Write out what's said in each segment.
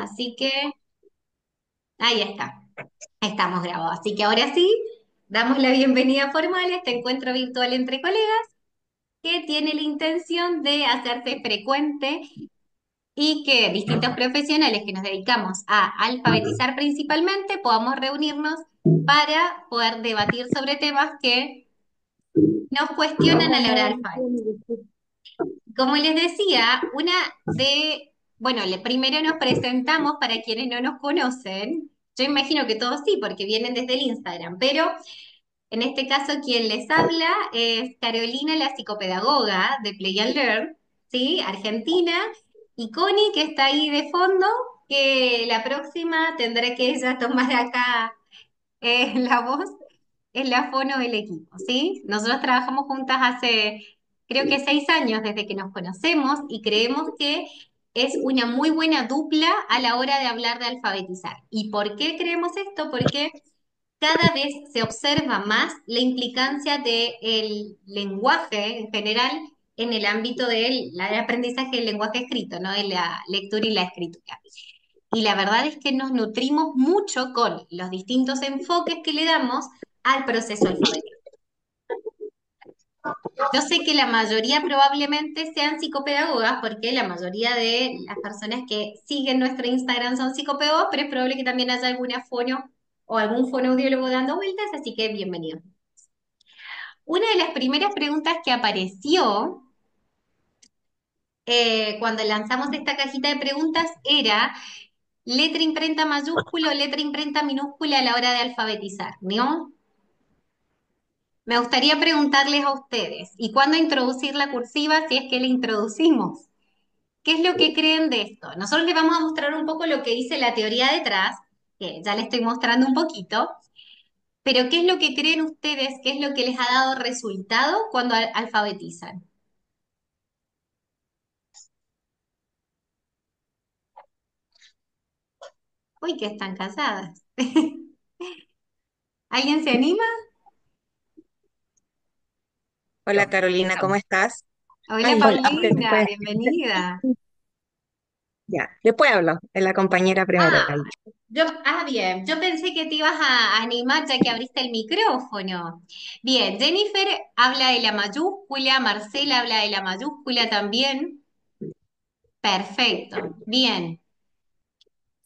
Así que ahí está, estamos grabados. Así que ahora sí, damos la bienvenida formal a este encuentro virtual entre colegas que tiene la intención de hacerse frecuente y que distintos profesionales que nos dedicamos a alfabetizar principalmente podamos reunirnos para poder debatir sobre temas que nos cuestionan a la hora de alfabeto. Como les decía, bueno, primero nos presentamos para quienes no nos conocen. Yo imagino que todos sí, porque vienen desde el Instagram, pero en este caso quien les habla es Carolina, la psicopedagoga de Play and Learn, ¿sí? Argentina, y Connie, que está ahí de fondo, que la próxima tendrá que ella tomar acá la voz es la fono del equipo, ¿sí? Nosotros trabajamos juntas hace, creo que 6 años desde que nos conocemos y creemos que es una muy buena dupla a la hora de hablar de alfabetizar. ¿Y por qué creemos esto? Porque cada vez se observa más la implicancia del lenguaje en general en el ámbito del aprendizaje del lenguaje escrito, ¿no? De la lectura y la escritura. Y la verdad es que nos nutrimos mucho con los distintos enfoques que le damos al proceso alfabético. Yo sé que la mayoría probablemente sean psicopedagogas, porque la mayoría de las personas que siguen nuestro Instagram son psicopedagogas, pero es probable que también haya alguna fono o algún fonoaudiólogo dando vueltas, así que bienvenido. Una de las primeras preguntas que apareció cuando lanzamos esta cajita de preguntas era letra imprenta mayúscula o letra imprenta minúscula a la hora de alfabetizar, ¿no? Me gustaría preguntarles a ustedes, ¿y cuándo introducir la cursiva si es que la introducimos? ¿Qué es lo que creen de esto? Nosotros les vamos a mostrar un poco lo que dice la teoría detrás, que ya les estoy mostrando un poquito, pero ¿qué es lo que creen ustedes? ¿Qué es lo que les ha dado resultado cuando alfabetizan? Uy, que están casadas. ¿Alguien se anima? Hola Carolina, ¿cómo estás? Hola Ay, hola, Paulina, después, bienvenida. ya, después hablo, es la compañera primero Ah, ahí. bien, yo pensé que te ibas a animar ya que abriste el micrófono. Bien, Jennifer habla de la mayúscula, Marcela habla de la mayúscula también. Perfecto, bien.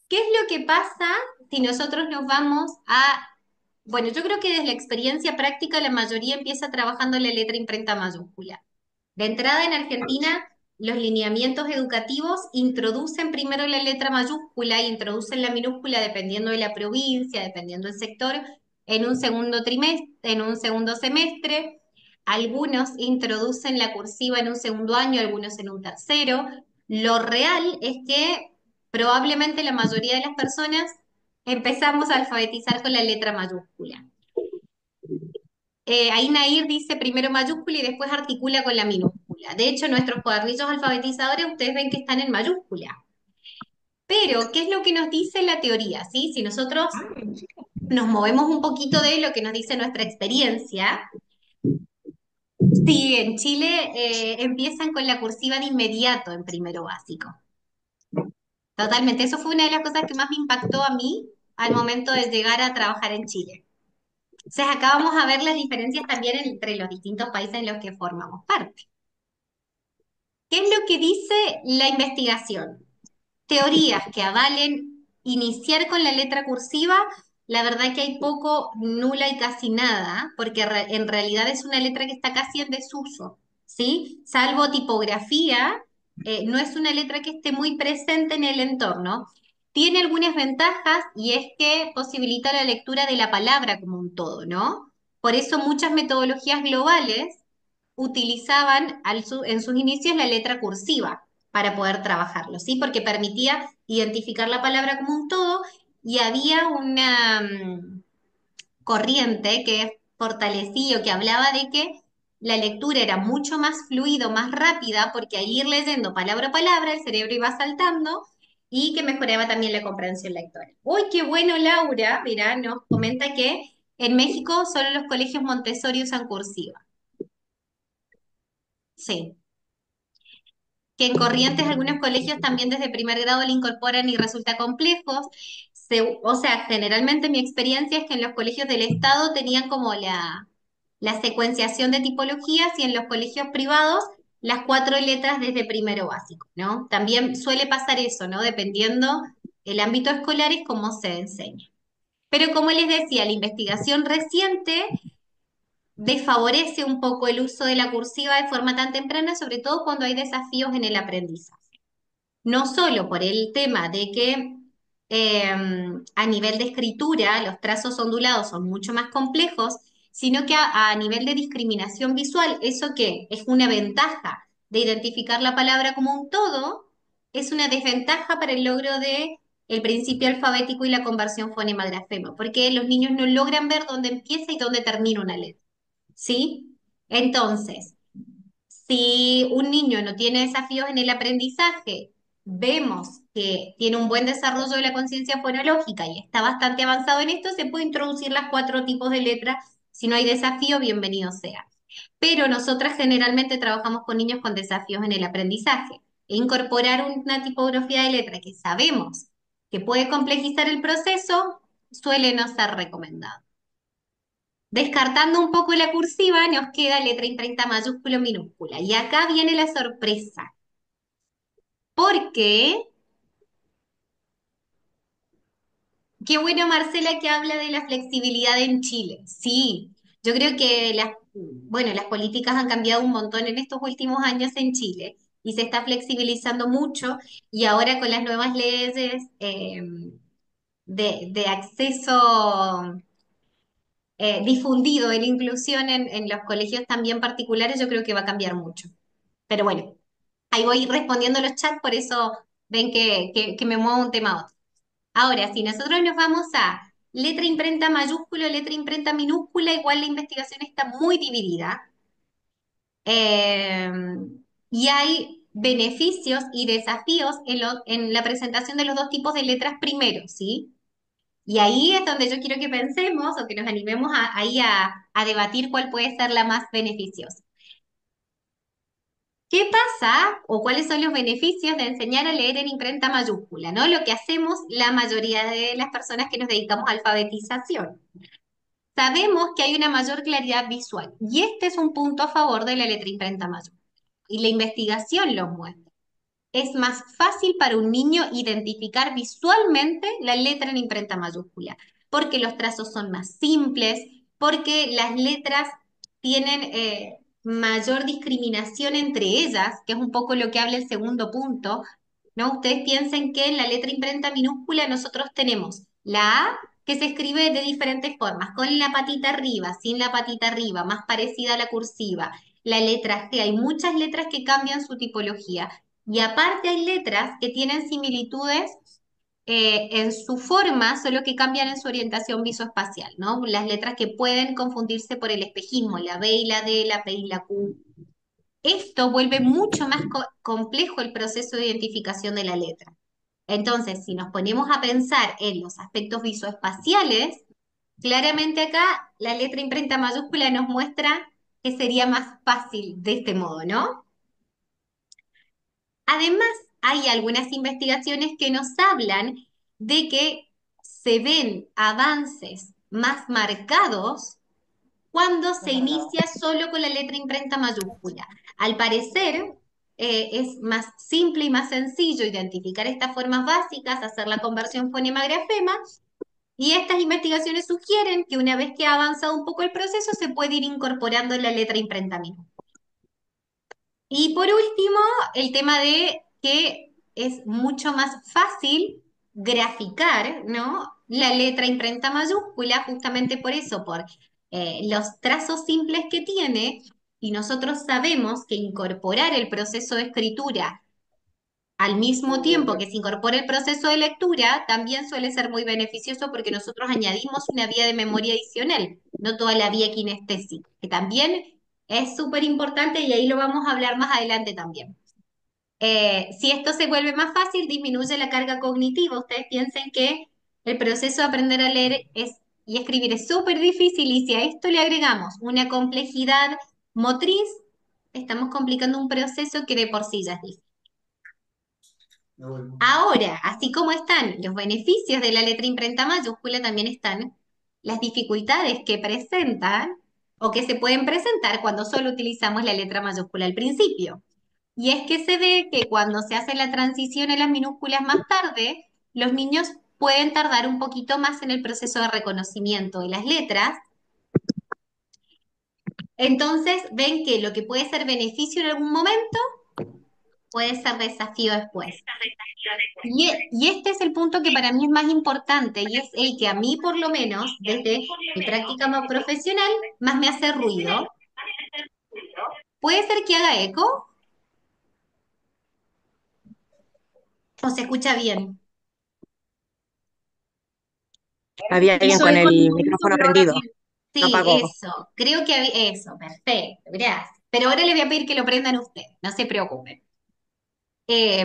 ¿Qué es lo que pasa si nosotros nos vamos bueno, yo creo que desde la experiencia práctica la mayoría empieza trabajando la letra imprenta mayúscula. De entrada en Argentina, los lineamientos educativos introducen primero la letra mayúscula e introducen la minúscula dependiendo de la provincia, dependiendo del sector, en un segundo trimestre, en un segundo semestre. Algunos introducen la cursiva en un segundo año, algunos en un tercero. Lo real es que probablemente la mayoría de las personas empezamos a alfabetizar con la letra mayúscula. Ahí Nair dice primero mayúscula y después articula con la minúscula. De hecho, nuestros cuadernillos alfabetizadores ustedes ven que están en mayúscula. Pero, ¿qué es lo que nos dice la teoría? ¿Sí? Si nosotros nos movemos un poquito de lo que nos dice nuestra experiencia, sí, en Chile empiezan con la cursiva de inmediato en primero básico. Totalmente, eso fue una de las cosas que más me impactó a mí al momento de llegar a trabajar en Chile. Entonces, acá vamos a ver las diferencias también entre los distintos países en los que formamos parte. ¿Qué es lo que dice la investigación? Teorías que avalen iniciar con la letra cursiva, la verdad que hay poco, nula y casi nada, porque en realidad es una letra que está casi en desuso, ¿sí? Salvo tipografía, no es una letra que esté muy presente en el entorno. Tiene algunas ventajas y es que posibilita la lectura de la palabra como un todo, ¿no? Por eso muchas metodologías globales utilizaban en sus inicios la letra cursiva para poder trabajarlo, ¿sí? Porque permitía identificar la palabra como un todo y había una corriente que fortalecía o que hablaba de que la lectura era mucho más fluido, más rápida, porque al ir leyendo palabra a palabra el cerebro iba saltando y que mejoraba también la comprensión lectora. Uy, qué bueno, Laura, mira, nos comenta que en México solo los colegios Montessori usan cursiva. Sí. que en Corrientes algunos colegios también desde primer grado le incorporan y resulta complejo. O sea, generalmente mi experiencia es que en los colegios del Estado tenían como la secuenciación de tipologías y en los colegios privados las cuatro letras desde primero básico, ¿no? También suele pasar eso, ¿no? Dependiendo el ámbito escolar es cómo se enseña. Pero como les decía, la investigación reciente desfavorece un poco el uso de la cursiva de forma tan temprana, sobre todo cuando hay desafíos en el aprendizaje. No solo por el tema de que eh, a nivel de escritura los trazos ondulados son mucho más complejos, sino que a nivel de discriminación visual, eso que es una ventaja de identificar la palabra como un todo, es una desventaja para el logro de el principio alfabético y la conversión fonema-grafema, porque los niños no logran ver dónde empieza y dónde termina una letra, ¿sí? Entonces, si un niño no tiene desafíos en el aprendizaje, vemos que tiene un buen desarrollo de la conciencia fonológica y está bastante avanzado en esto, se puede introducir las cuatro tipos de letras. Si no hay desafío, bienvenido sea. Pero nosotras generalmente trabajamos con niños con desafíos en el aprendizaje. E incorporar una tipografía de letra que sabemos que puede complejizar el proceso suele no ser recomendado. Descartando un poco la cursiva, nos queda letra imprenta mayúscula minúscula. Y acá viene la sorpresa. Porque, qué bueno, Marcela, que habla de la flexibilidad en Chile. Sí, yo creo que bueno, las políticas han cambiado un montón en estos últimos años en Chile y se está flexibilizando mucho. Y ahora con las nuevas leyes de acceso difundido de la inclusión en los colegios también particulares, yo creo que va a cambiar mucho. Pero bueno, ahí voy respondiendo los chats, por eso ven que me muevo un tema a otro. Ahora, si nosotros nos vamos a letra imprenta mayúscula, letra imprenta minúscula, igual la investigación está muy dividida. eh, y hay beneficios y desafíos en la presentación de los dos tipos de letras primero, ¿sí? Y ahí es donde yo quiero que pensemos o que nos animemos ahí a debatir cuál puede ser la más beneficiosa. ¿Qué pasa o cuáles son los beneficios de enseñar a leer en imprenta mayúscula? ¿No? Lo que hacemos la mayoría de las personas que nos dedicamos a alfabetización. Sabemos que hay una mayor claridad visual y este es un punto a favor de la letra imprenta mayúscula. Y la investigación lo muestra. Es más fácil para un niño identificar visualmente la letra en imprenta mayúscula, porque los trazos son más simples, porque las letras tienen mayor discriminación entre ellas, que es un poco lo que habla el segundo punto, ¿no? Ustedes piensen que en la letra imprenta minúscula nosotros tenemos la A que se escribe de diferentes formas, con la patita arriba, sin la patita arriba, más parecida a la cursiva. La letra G, hay muchas letras que cambian su tipología. Y aparte hay letras que tienen similitudes en su forma, solo que cambian en su orientación visoespacial, ¿no? Las letras que pueden confundirse por el espejismo, la B y la D, la P y la Q. Esto vuelve mucho más complejo el proceso de identificación de la letra. Entonces, si nos ponemos a pensar en los aspectos visoespaciales, claramente acá la letra imprenta mayúscula nos muestra que sería más fácil de este modo, ¿no? Además, hay algunas investigaciones que nos hablan de que se ven avances más marcados cuando se inicia solo con la letra imprenta mayúscula. Al parecer, es más simple y más sencillo identificar estas formas básicas, hacer la conversión fonema-grafema, y estas investigaciones sugieren que una vez que ha avanzado un poco el proceso, se puede ir incorporando la letra imprenta misma. Y por último, el tema de que es mucho más fácil graficar, ¿no? La letra imprenta mayúscula, justamente por eso, por los trazos simples que tiene, y nosotros sabemos que incorporar el proceso de escritura al mismo tiempo que se incorpora el proceso de lectura, también suele ser muy beneficioso porque nosotros añadimos una vía de memoria adicional, no toda la vía kinestésica, que también es súper importante y ahí lo vamos a hablar más adelante también. Si esto se vuelve más fácil, disminuye la carga cognitiva. Ustedes piensen que el proceso de aprender a leer y escribir es súper difícil y si a esto le agregamos una complejidad motriz, estamos complicando un proceso que de por sí ya es difícil. Ahora, así como están los beneficios de la letra imprenta mayúscula, también están las dificultades que presentan o que se pueden presentar cuando solo utilizamos la letra mayúscula al principio. Y es que se ve que cuando se hace la transición a las minúsculas más tarde, los niños pueden tardar un poquito más en el proceso de reconocimiento de las letras. Entonces ven que lo que puede ser beneficio en algún momento puede ser desafío después. Y este es el punto que para mí es más importante y es el que a mí, por lo menos, desde mi práctica más profesional, más me hace ruido. ¿Puede ser que haga eco o se escucha bien? Había alguien Hizo con eco en un el momento, micrófono pero ahora prendido, bien. no Sí, apagó. eso. Creo que eso, perfecto, gracias. Pero ahora le voy a pedir que lo prendan ustedes, no se preocupen.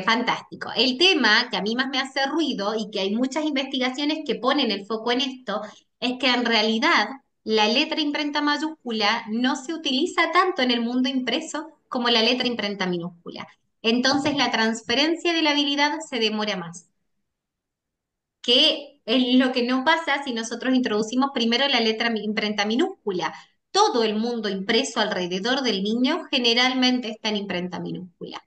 Fantástico. El tema que a mí más me hace ruido y que hay muchas investigaciones que ponen el foco en esto es que en realidad la letra imprenta mayúscula no se utiliza tanto en el mundo impreso como la letra imprenta minúscula. Entonces la transferencia de la habilidad se demora más, que es lo que no pasa si nosotros introducimos primero la letra imprenta minúscula. Todo el mundo impreso alrededor del niño generalmente está en imprenta minúscula.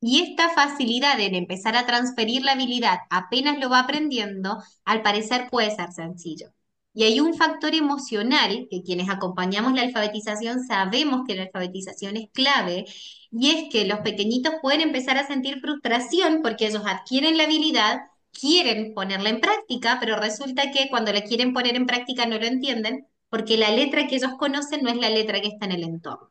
Y esta facilidad en empezar a transferir la habilidad apenas lo va aprendiendo, al parecer puede ser sencillo. Y hay un factor emocional que quienes acompañamos la alfabetización sabemos que la alfabetización es clave, y es que los pequeñitos pueden empezar a sentir frustración porque ellos adquieren la habilidad, quieren ponerla en práctica, pero resulta que cuando la quieren poner en práctica no lo entienden porque la letra que ellos conocen no es la letra que está en el entorno.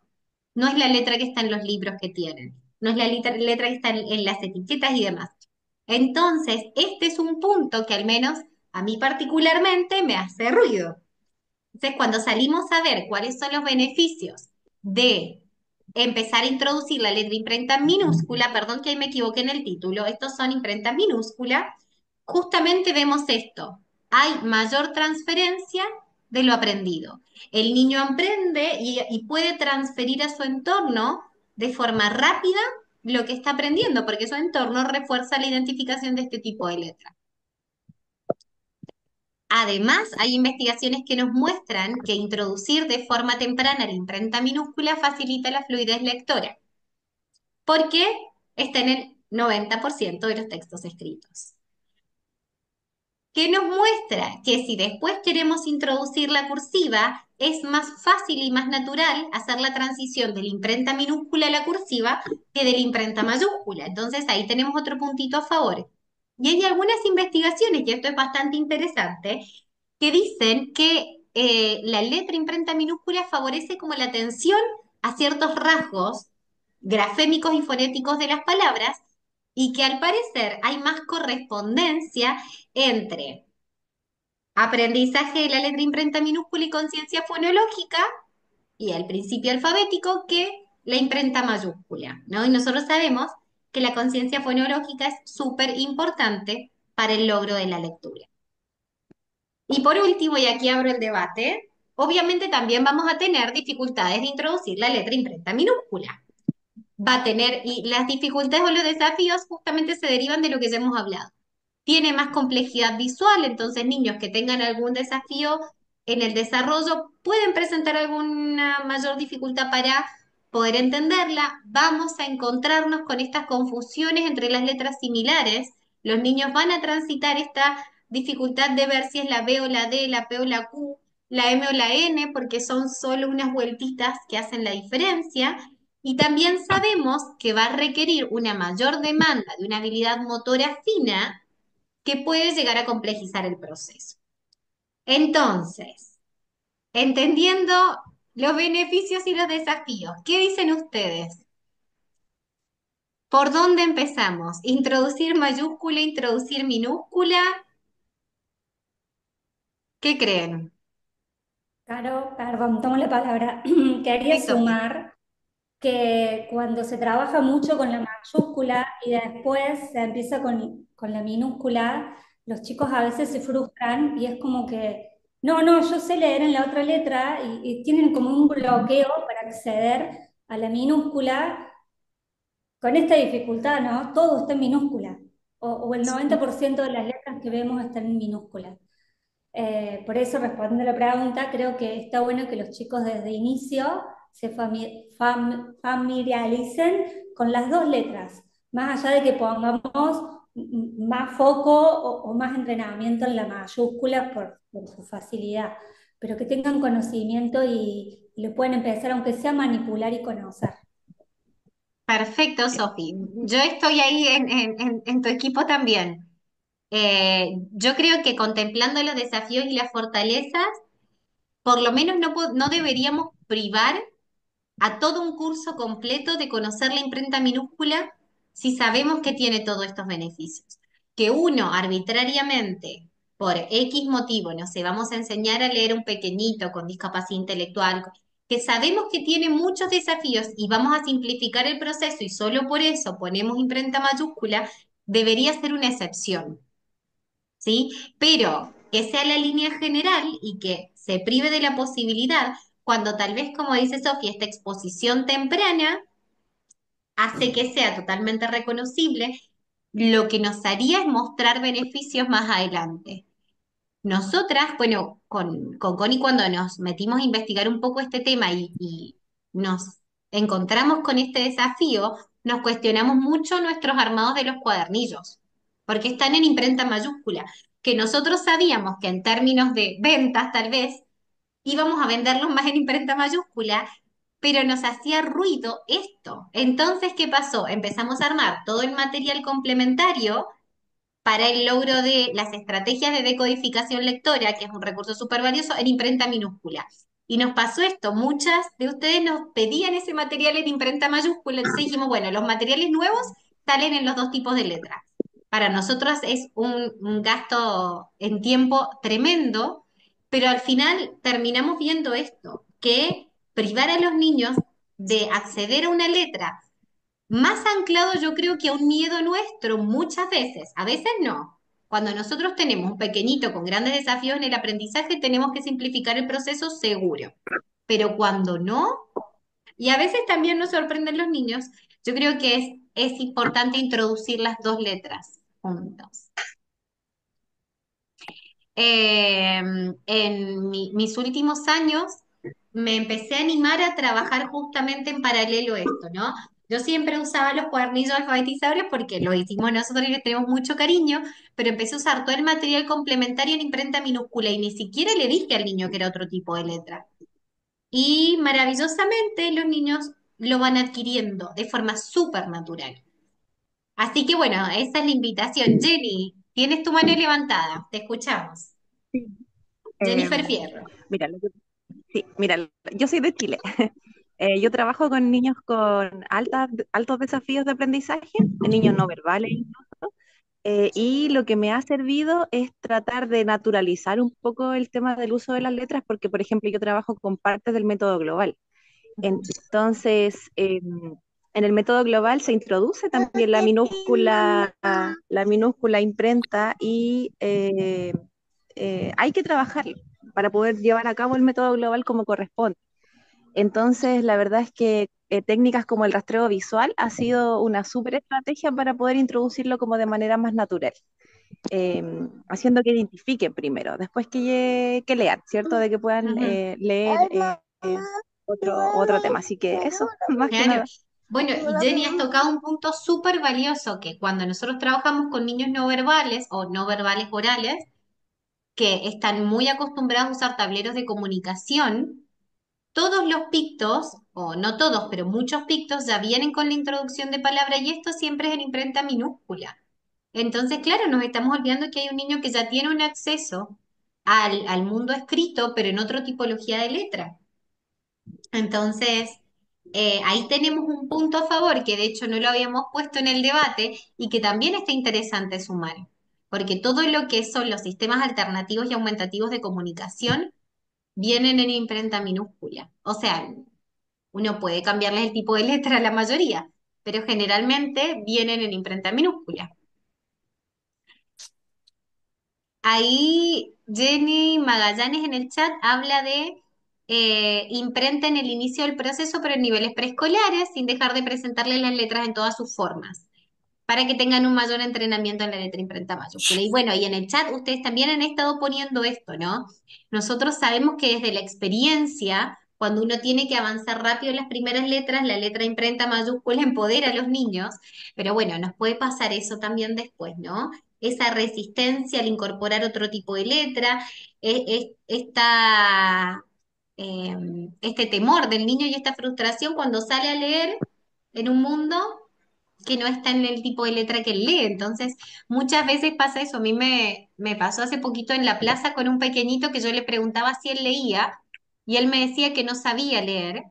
No es la letra que está en los libros que tienen, no es la letra que está en las etiquetas y demás. Entonces, este es un punto que al menos a mí particularmente me hace ruido. Entonces, cuando salimos a ver cuáles son los beneficios de empezar a introducir la letra imprenta minúscula, perdón que ahí me equivoqué en el título, estos son imprenta minúscula, justamente vemos esto. Hay mayor transferencia de lo aprendido. El niño aprende y puede transferir a su entorno de forma rápida lo que está aprendiendo, porque su entorno refuerza la identificación de este tipo de letras. Además, hay investigaciones que nos muestran que introducir de forma temprana la imprenta minúscula facilita la fluidez lectora, porque está en el 90% de los textos escritos. Que nos muestra que si después queremos introducir la cursiva, es más fácil y más natural hacer la transición de la imprenta minúscula a la cursiva que de la imprenta mayúscula. Entonces ahí tenemos otro puntito a favor. Y hay algunas investigaciones, y esto es bastante interesante, que dicen que la letra imprenta minúscula favorece como la atención a ciertos rasgos grafémicos y fonéticos de las palabras y que al parecer hay más correspondencia entre aprendizaje de la letra imprenta minúscula y conciencia fonológica y el principio alfabético que la imprenta mayúscula, ¿no? Y nosotros sabemos que la conciencia fonológica es súper importante para el logro de la lectura. Y por último, y aquí abro el debate, obviamente también vamos a tener dificultades de introducir la letra imprenta minúscula. Va a tener, y las dificultades o los desafíos justamente se derivan de lo que ya hemos hablado. Tiene más complejidad visual, entonces niños que tengan algún desafío en el desarrollo pueden presentar alguna mayor dificultad para poder entenderla. Vamos a encontrarnos con estas confusiones entre las letras similares. Los niños van a transitar esta dificultad de ver si es la B o la D, la P o la Q, la M o la N, porque son solo unas vueltitas que hacen la diferencia. Y también sabemos que va a requerir una mayor demanda de una habilidad motora fina que puede llegar a complejizar el proceso. Entonces, entendiendo los beneficios y los desafíos, ¿qué dicen ustedes? ¿Por dónde empezamos? ¿Introducir mayúscula, introducir minúscula? ¿Qué creen? Caro, perdón, tomo la palabra. Quería Sí, Sofi. sumar que cuando se trabaja mucho con la mayúscula y después se empieza con la minúscula, los chicos a veces se frustran y es como que, no, no, yo sé leer en la otra letra y tienen como un bloqueo para acceder a la minúscula con esta dificultad, ¿no? Todo está en minúscula. o el 90% de las letras que vemos están en minúsculas. Por eso, respondiendo a la pregunta, creo que está bueno que los chicos desde inicio se familiaricen con las dos letras, más allá de que pongamos más foco o más entrenamiento en la mayúscula por su facilidad, pero que tengan conocimiento y lo pueden empezar, aunque sea a manipular y conocer. Perfecto, Sofi. Yo estoy ahí en tu equipo también. Yo creo que contemplando los desafíos y las fortalezas, por lo menos no deberíamos privar a todo un curso completo de conocer la imprenta minúscula si sabemos que tiene todos estos beneficios. Que uno arbitrariamente, por X motivo, no sé, vamos a enseñar a leer un pequeñito con discapacidad intelectual, que sabemos que tiene muchos desafíos y vamos a simplificar el proceso y solo por eso ponemos imprenta mayúscula, debería ser una excepción. ¿Sí? Pero que sea la línea general y que se prive de la posibilidad, cuando tal vez, como dice Sofía, esta exposición temprana hace que sea totalmente reconocible, lo que nos haría es mostrar beneficios más adelante. Nosotras, bueno, con Connie cuando nos metimos a investigar un poco este tema y nos encontramos con este desafío, nos cuestionamos mucho nuestros armados de los cuadernillos, porque están en imprenta mayúscula, que nosotros sabíamos que en términos de ventas tal vez íbamos a venderlos más en imprenta mayúscula, pero nos hacía ruido esto. Entonces, ¿qué pasó? Empezamos a armar todo el material complementario para el logro de las estrategias de decodificación lectora, que es un recurso súper valioso, en imprenta minúscula. Y nos pasó esto, muchas de ustedes nos pedían ese material en imprenta mayúscula, entonces dijimos, bueno, los materiales nuevos salen en los dos tipos de letras. Para nosotros es un gasto en tiempo tremendo, pero al final terminamos viendo esto, que privar a los niños de acceder a una letra más anclado yo creo que a un miedo nuestro muchas veces, a veces no. Cuando nosotros tenemos un pequeñito con grandes desafíos en el aprendizaje, tenemos que simplificar el proceso seguro. Pero cuando no, y a veces también nos sorprenden los niños, yo creo que es importante introducir las dos letras juntos. En mis últimos años me empecé a animar a trabajar justamente en paralelo esto, ¿no? Yo siempre usaba los cuadernillos alfabetizadores porque lo hicimos nosotros y les tenemos mucho cariño, pero empecé a usar todo el material complementario en imprenta minúscula y ni siquiera le dije al niño que era otro tipo de letra. Y maravillosamente los niños lo van adquiriendo de forma súper natural. Así que bueno, esa es la invitación. Jenny, tienes tu mano levantada, te escuchamos. Sí. Jennifer Em, Fierro. mira, sí, mira, yo soy de Chile. Yo trabajo con niños con altos desafíos de aprendizaje, de niños no verbales. Y lo que me ha servido es tratar de naturalizar un poco el tema del uso de las letras, porque, por ejemplo, yo trabajo con partes del método global. Entonces, en el método global se introduce también la minúscula imprenta y hay que trabajarlo para poder llevar a cabo el método global como corresponde. Entonces, la verdad es que técnicas como el rastreo visual ha sido una súper estrategia para poder introducirlo como de manera más natural, haciendo que identifiquen primero, después que lean, ¿cierto? De que puedan Ujú. leer otro tema. Así que eso, más que Claro. nada. Bueno, y Jenny, has tocado un punto súper valioso que cuando nosotros trabajamos con niños no verbales o no verbales orales, que están muy acostumbrados a usar tableros de comunicación, todos los pictos, o no todos, pero muchos pictos ya vienen con la introducción de palabra y esto siempre es en imprenta minúscula. Entonces, claro, nos estamos olvidando que hay un niño que ya tiene un acceso al mundo escrito, pero en otra tipología de letra. Entonces, ahí tenemos un punto a favor que de hecho no lo habíamos puesto en el debate y que también está interesante sumar, porque todo lo que son los sistemas alternativos y aumentativos de comunicación vienen en imprenta minúscula. O sea, uno puede cambiarles el tipo de letra a la mayoría, pero generalmente vienen en imprenta minúscula. Ahí Jenny Magallanes en el chat habla de imprenta en el inicio del proceso, pero en niveles preescolares, sin dejar de presentarle las letras en todas sus formas. para que tengan un mayor entrenamiento en la letra imprenta mayúscula. Y bueno, y en el chat ustedes también han estado poniendo esto, ¿no? Nosotros sabemos que desde la experiencia, cuando uno tiene que avanzar rápido en las primeras letras, la letra imprenta mayúscula empodera a los niños, pero bueno, nos puede pasar eso también después, ¿no? Esa resistencia al incorporar otro tipo de letra, este temor del niño y esta frustración cuando sale a leer en un mundo que no está en el tipo de letra que él lee. Entonces, muchas veces pasa eso. A mí me pasó hace poquito en la plaza con un pequeñito que yo le preguntaba si él leía y él me decía que no sabía leer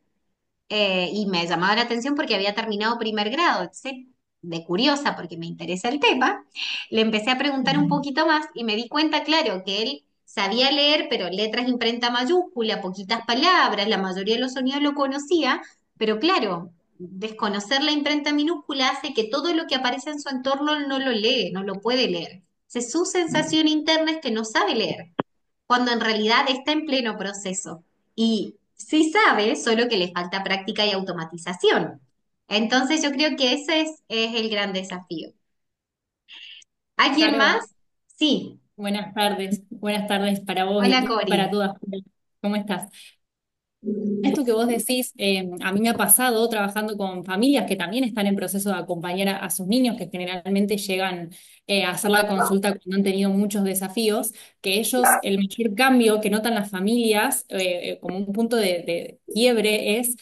y me llamaba la atención porque había terminado primer grado. Entonces, de curiosa, porque me interesa el tema, le empecé a preguntar un poquito más y me di cuenta, claro, que él sabía leer, pero letras imprenta mayúscula, poquitas palabras, la mayoría de los sonidos lo conocía, pero claro, desconocer la imprenta minúscula hace que todo lo que aparece en su entorno él no lo lee, no lo puede leer. Su sensación interna es que no sabe leer cuando en realidad está en pleno proceso. Y sí sabe, solo que le falta práctica y automatización. Entonces yo creo que ese es el gran desafío. ¿Alguien Caro, más? Sí. buenas tardes para vos Hola, y para Cori. todas. ¿Cómo estás? Esto que vos decís, a mí me ha pasado trabajando con familias que también están en proceso de acompañar a sus niños, que generalmente llegan a hacer la consulta cuando han tenido muchos desafíos, que ellos, el mayor cambio que notan las familias como un punto de quiebre es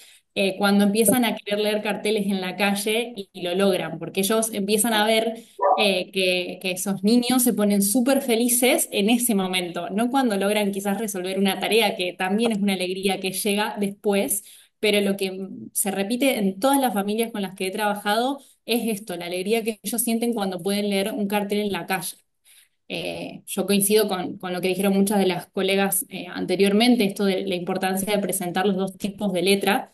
cuando empiezan a querer leer carteles en la calle y lo logran, porque ellos empiezan a ver que esos niños se ponen súper felices en ese momento, no cuando logran quizás resolver una tarea, que también es una alegría que llega después, pero lo que se repite en todas las familias con las que he trabajado es esto, la alegría que ellos sienten cuando pueden leer un cartel en la calle. Yo coincido con lo que dijeron muchas de las colegas anteriormente, esto de la importancia de presentar los dos tipos de letra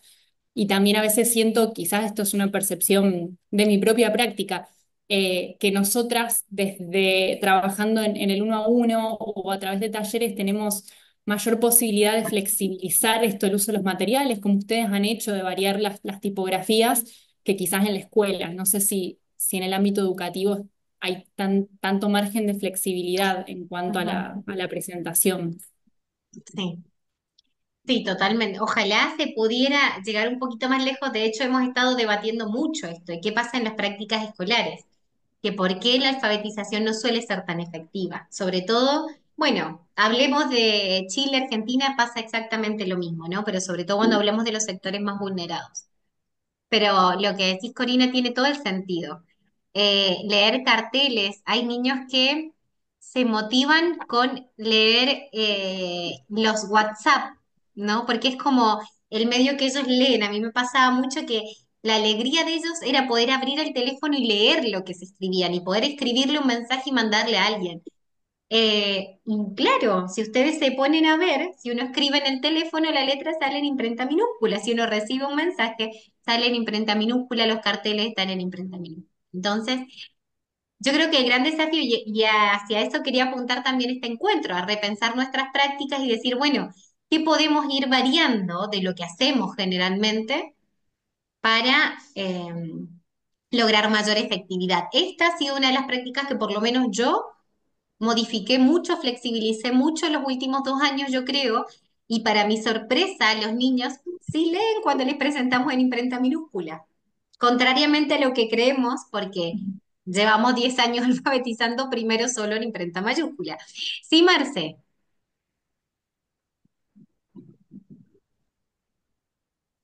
y también a veces siento, quizás esto es una percepción de mi propia práctica, que nosotras desde trabajando en el uno a uno o a través de talleres tenemos mayor posibilidad de flexibilizar esto, el uso de los materiales, como ustedes han hecho, de variar las tipografías, que quizás en la escuela. No sé si en el ámbito educativo hay tanto margen de flexibilidad en cuanto a Ujú. a la presentación. Sí. Sí, totalmente. Ojalá se pudiera llegar un poquito más lejos. De hecho, hemos estado debatiendo mucho esto, de qué pasa en las prácticas escolares, que por qué la alfabetización no suele ser tan efectiva. Sobre todo, bueno, hablemos de Chile, Argentina, pasa exactamente lo mismo, ¿no? Pero sobre todo cuando hablamos de los sectores más vulnerados. Pero lo que decís, Corina, tiene todo el sentido. Leer carteles, hay niños que se motivan con leer los WhatsApp, ¿no? Porque es como el medio que ellos leen. A mí me pasaba mucho que la alegría de ellos era poder abrir el teléfono y leer lo que se escribían y poder escribirle un mensaje y mandarle a alguien. Y claro, si ustedes se ponen a ver, si uno escribe en el teléfono, la letra sale en imprenta minúscula. Si uno recibe un mensaje, sale en imprenta minúscula, los carteles están en imprenta minúscula. Entonces, yo creo que el gran desafío, y hacia eso quería apuntar también este encuentro, a repensar nuestras prácticas y decir, bueno, ¿qué podemos ir variando de lo que hacemos generalmente para lograr mayor efectividad? Esta ha sido una de las prácticas que por lo menos yo modifiqué mucho, flexibilicé mucho en los últimos 2 años, yo creo, y para mi sorpresa, los niños sí leen cuando les presentamos en imprenta minúscula, contrariamente a lo que creemos, porque llevamos 10 años alfabetizando primero solo en imprenta mayúscula. Sí, Marce.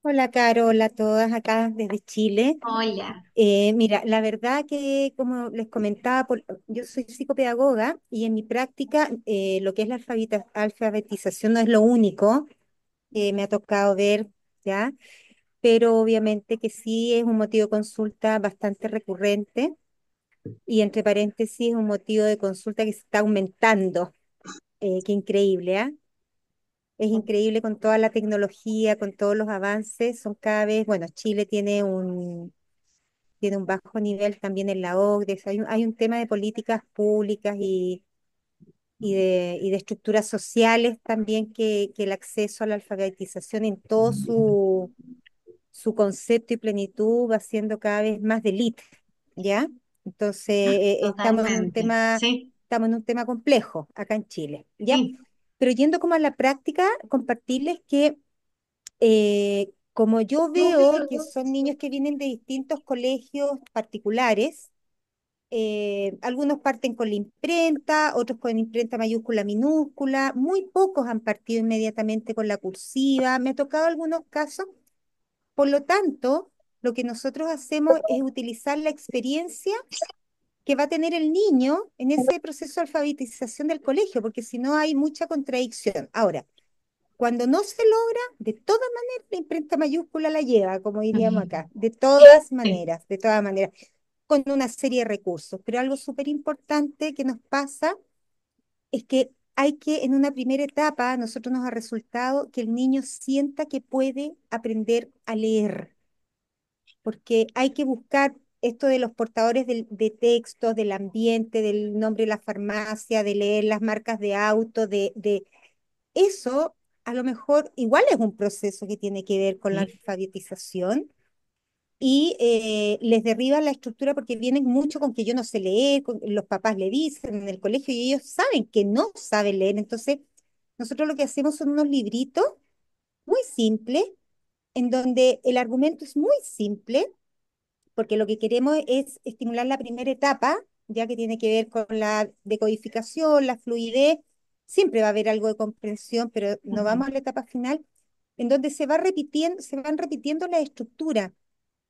Hola, Carol, hola a todas acá desde Chile. Hola. Mira, la verdad que, como les comentaba, yo soy psicopedagoga y en mi práctica lo que es la alfabetización no es lo único que me ha tocado ver, ¿ya? Pero obviamente que sí es un motivo de consulta bastante recurrente y entre paréntesis un motivo de consulta que se está aumentando. Qué increíble, ¿ah? Es increíble con toda la tecnología, con todos los avances, son cada vez, bueno, Chile tiene un bajo nivel también en la OCDE, hay un tema de políticas públicas y de estructuras sociales también que el acceso a la alfabetización en todo su concepto y plenitud va siendo cada vez más de élite, ¿ya? Entonces, Totalmente. Sí, estamos en un tema complejo acá en Chile, ¿ya? sí. Pero yendo como a la práctica, compartirles que como yo veo que son niños que vienen de distintos colegios particulares, algunos parten con la imprenta, otros con imprenta mayúscula, minúscula, muy pocos han partido inmediatamente con la cursiva, me ha tocado algunos casos, por lo tanto, lo que nosotros hacemos es utilizar la experiencia que va a tener el niño en ese proceso de alfabetización del colegio, porque si no hay mucha contradicción. Ahora, cuando no se logra, de todas maneras, la imprenta mayúscula la lleva, como diríamos acá, Sí. de todas maneras, con una serie de recursos. Pero algo súper importante que nos pasa es que hay que, en una primera etapa, a nosotros nos ha resultado que el niño sienta que puede aprender a leer, porque hay que buscar esto de los portadores de textos, del ambiente, del nombre de la farmacia, de leer las marcas de auto, de eso a lo mejor igual es un proceso que tiene que ver con la Sí. alfabetización y les derriba la estructura porque vienen mucho con que yo no sé leer, los papás le dicen en el colegio y ellos saben que no saben leer. Entonces, nosotros lo que hacemos son unos libritos muy simples, en donde el argumento es muy simple porque lo que queremos es estimular la primera etapa, ya que tiene que ver con la decodificación, la fluidez. Siempre va a haber algo de comprensión, pero no Ujú. vamos a la etapa final, en donde se van repitiendo las estructuras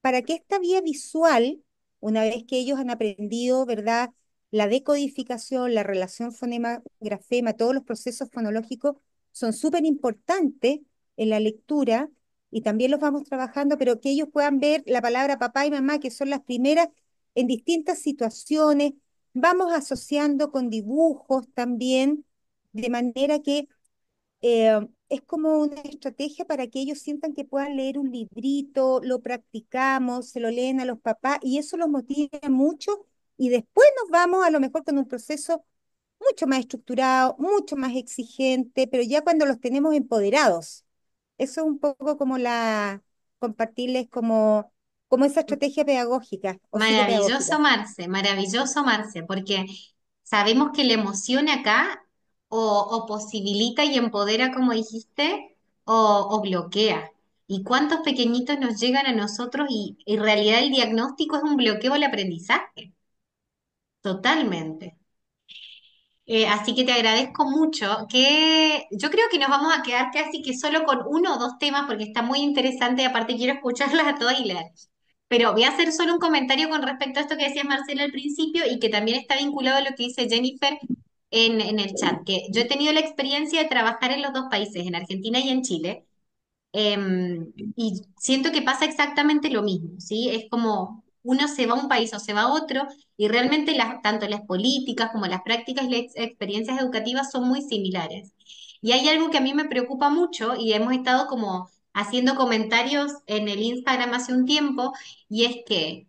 para que esta vía visual, una vez que ellos han aprendido, ¿verdad? La decodificación, la relación fonema-grafema, todos los procesos fonológicos son súper importantes en la lectura y también los vamos trabajando, pero que ellos puedan ver la palabra papá y mamá, que son las primeras en distintas situaciones. Vamos asociando con dibujos también, de manera que es como una estrategia para que ellos sientan que puedan leer un librito, lo practicamos, se lo leen a los papás y eso los motiva mucho y después nos vamos a lo mejor con un proceso mucho más estructurado, mucho más exigente, pero ya cuando los tenemos empoderados. Eso es un poco como compartirles como esa estrategia pedagógica o psicopedagógica. Maravilloso, Marce, porque sabemos que la emoción acá o posibilita y empodera, como dijiste, o bloquea. ¿Y cuántos pequeñitos nos llegan a nosotros y en realidad el diagnóstico es un bloqueo al aprendizaje? Totalmente. Así que te agradezco mucho, que yo creo que nos vamos a quedar casi que solo con uno o dos temas porque está muy interesante y aparte quiero escucharlas a todas y leer. Pero voy a hacer solo un comentario con respecto a esto que decías Marcela al principio y que también está vinculado a lo que dice Jennifer en el chat, que yo he tenido la experiencia de trabajar en los dos países, en Argentina y en Chile. Y siento que pasa exactamente lo mismo, ¿sí? Es como uno se va a un país o se va a otro y realmente tanto las políticas como las prácticas y las experiencias educativas son muy similares. Y hay algo que a mí me preocupa mucho y hemos estado como haciendo comentarios en el Instagram hace un tiempo y es que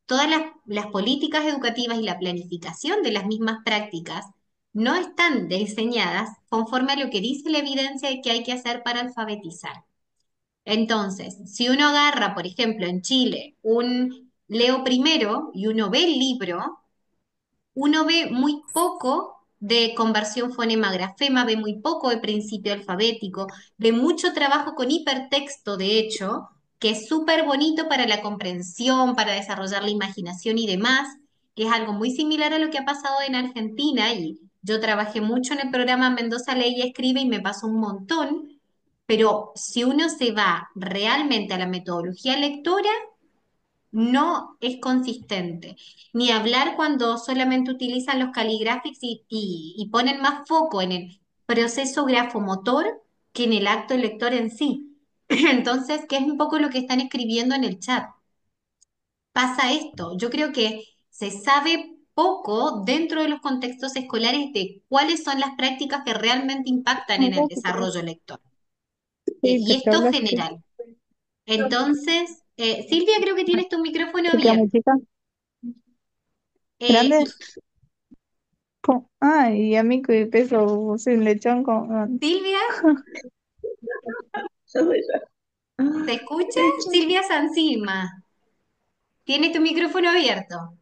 todas las políticas educativas y la planificación de las mismas prácticas no están diseñadas conforme a lo que dice la evidencia de que hay que hacer para alfabetizar. Entonces, si uno agarra, por ejemplo, en Chile, un Leo primero y uno ve el libro, uno ve muy poco de conversión fonema-grafema, ve muy poco de principio alfabético, ve mucho trabajo con hipertexto, de hecho, que es súper bonito para la comprensión, para desarrollar la imaginación y demás, que es algo muy similar a lo que ha pasado en Argentina y yo trabajé mucho en el programa Mendoza Lee y Escribe y me pasó un montón, pero si uno se va realmente a la metodología lectora, no es consistente. Ni hablar cuando solamente utilizan los caligraphics y ponen más foco en el proceso grafomotor que en el acto lector en sí. Entonces, ¿qué es un poco lo que están escribiendo en el chat? Pasa esto. Yo creo que se sabe poco dentro de los contextos escolares de cuáles son las prácticas que realmente impactan en el desarrollo lector. Sí, Y ¿de qué esto hablaste? general. Entonces, Silvia, creo que tienes tu micrófono ¿Te queda muy abierto. chica? Eh, ¿Grande? y- Ah, y a mí que peso sin lechón con... Silvia, ¿te escucha? Lechón. Silvia Sancilma, tienes tu micrófono abierto.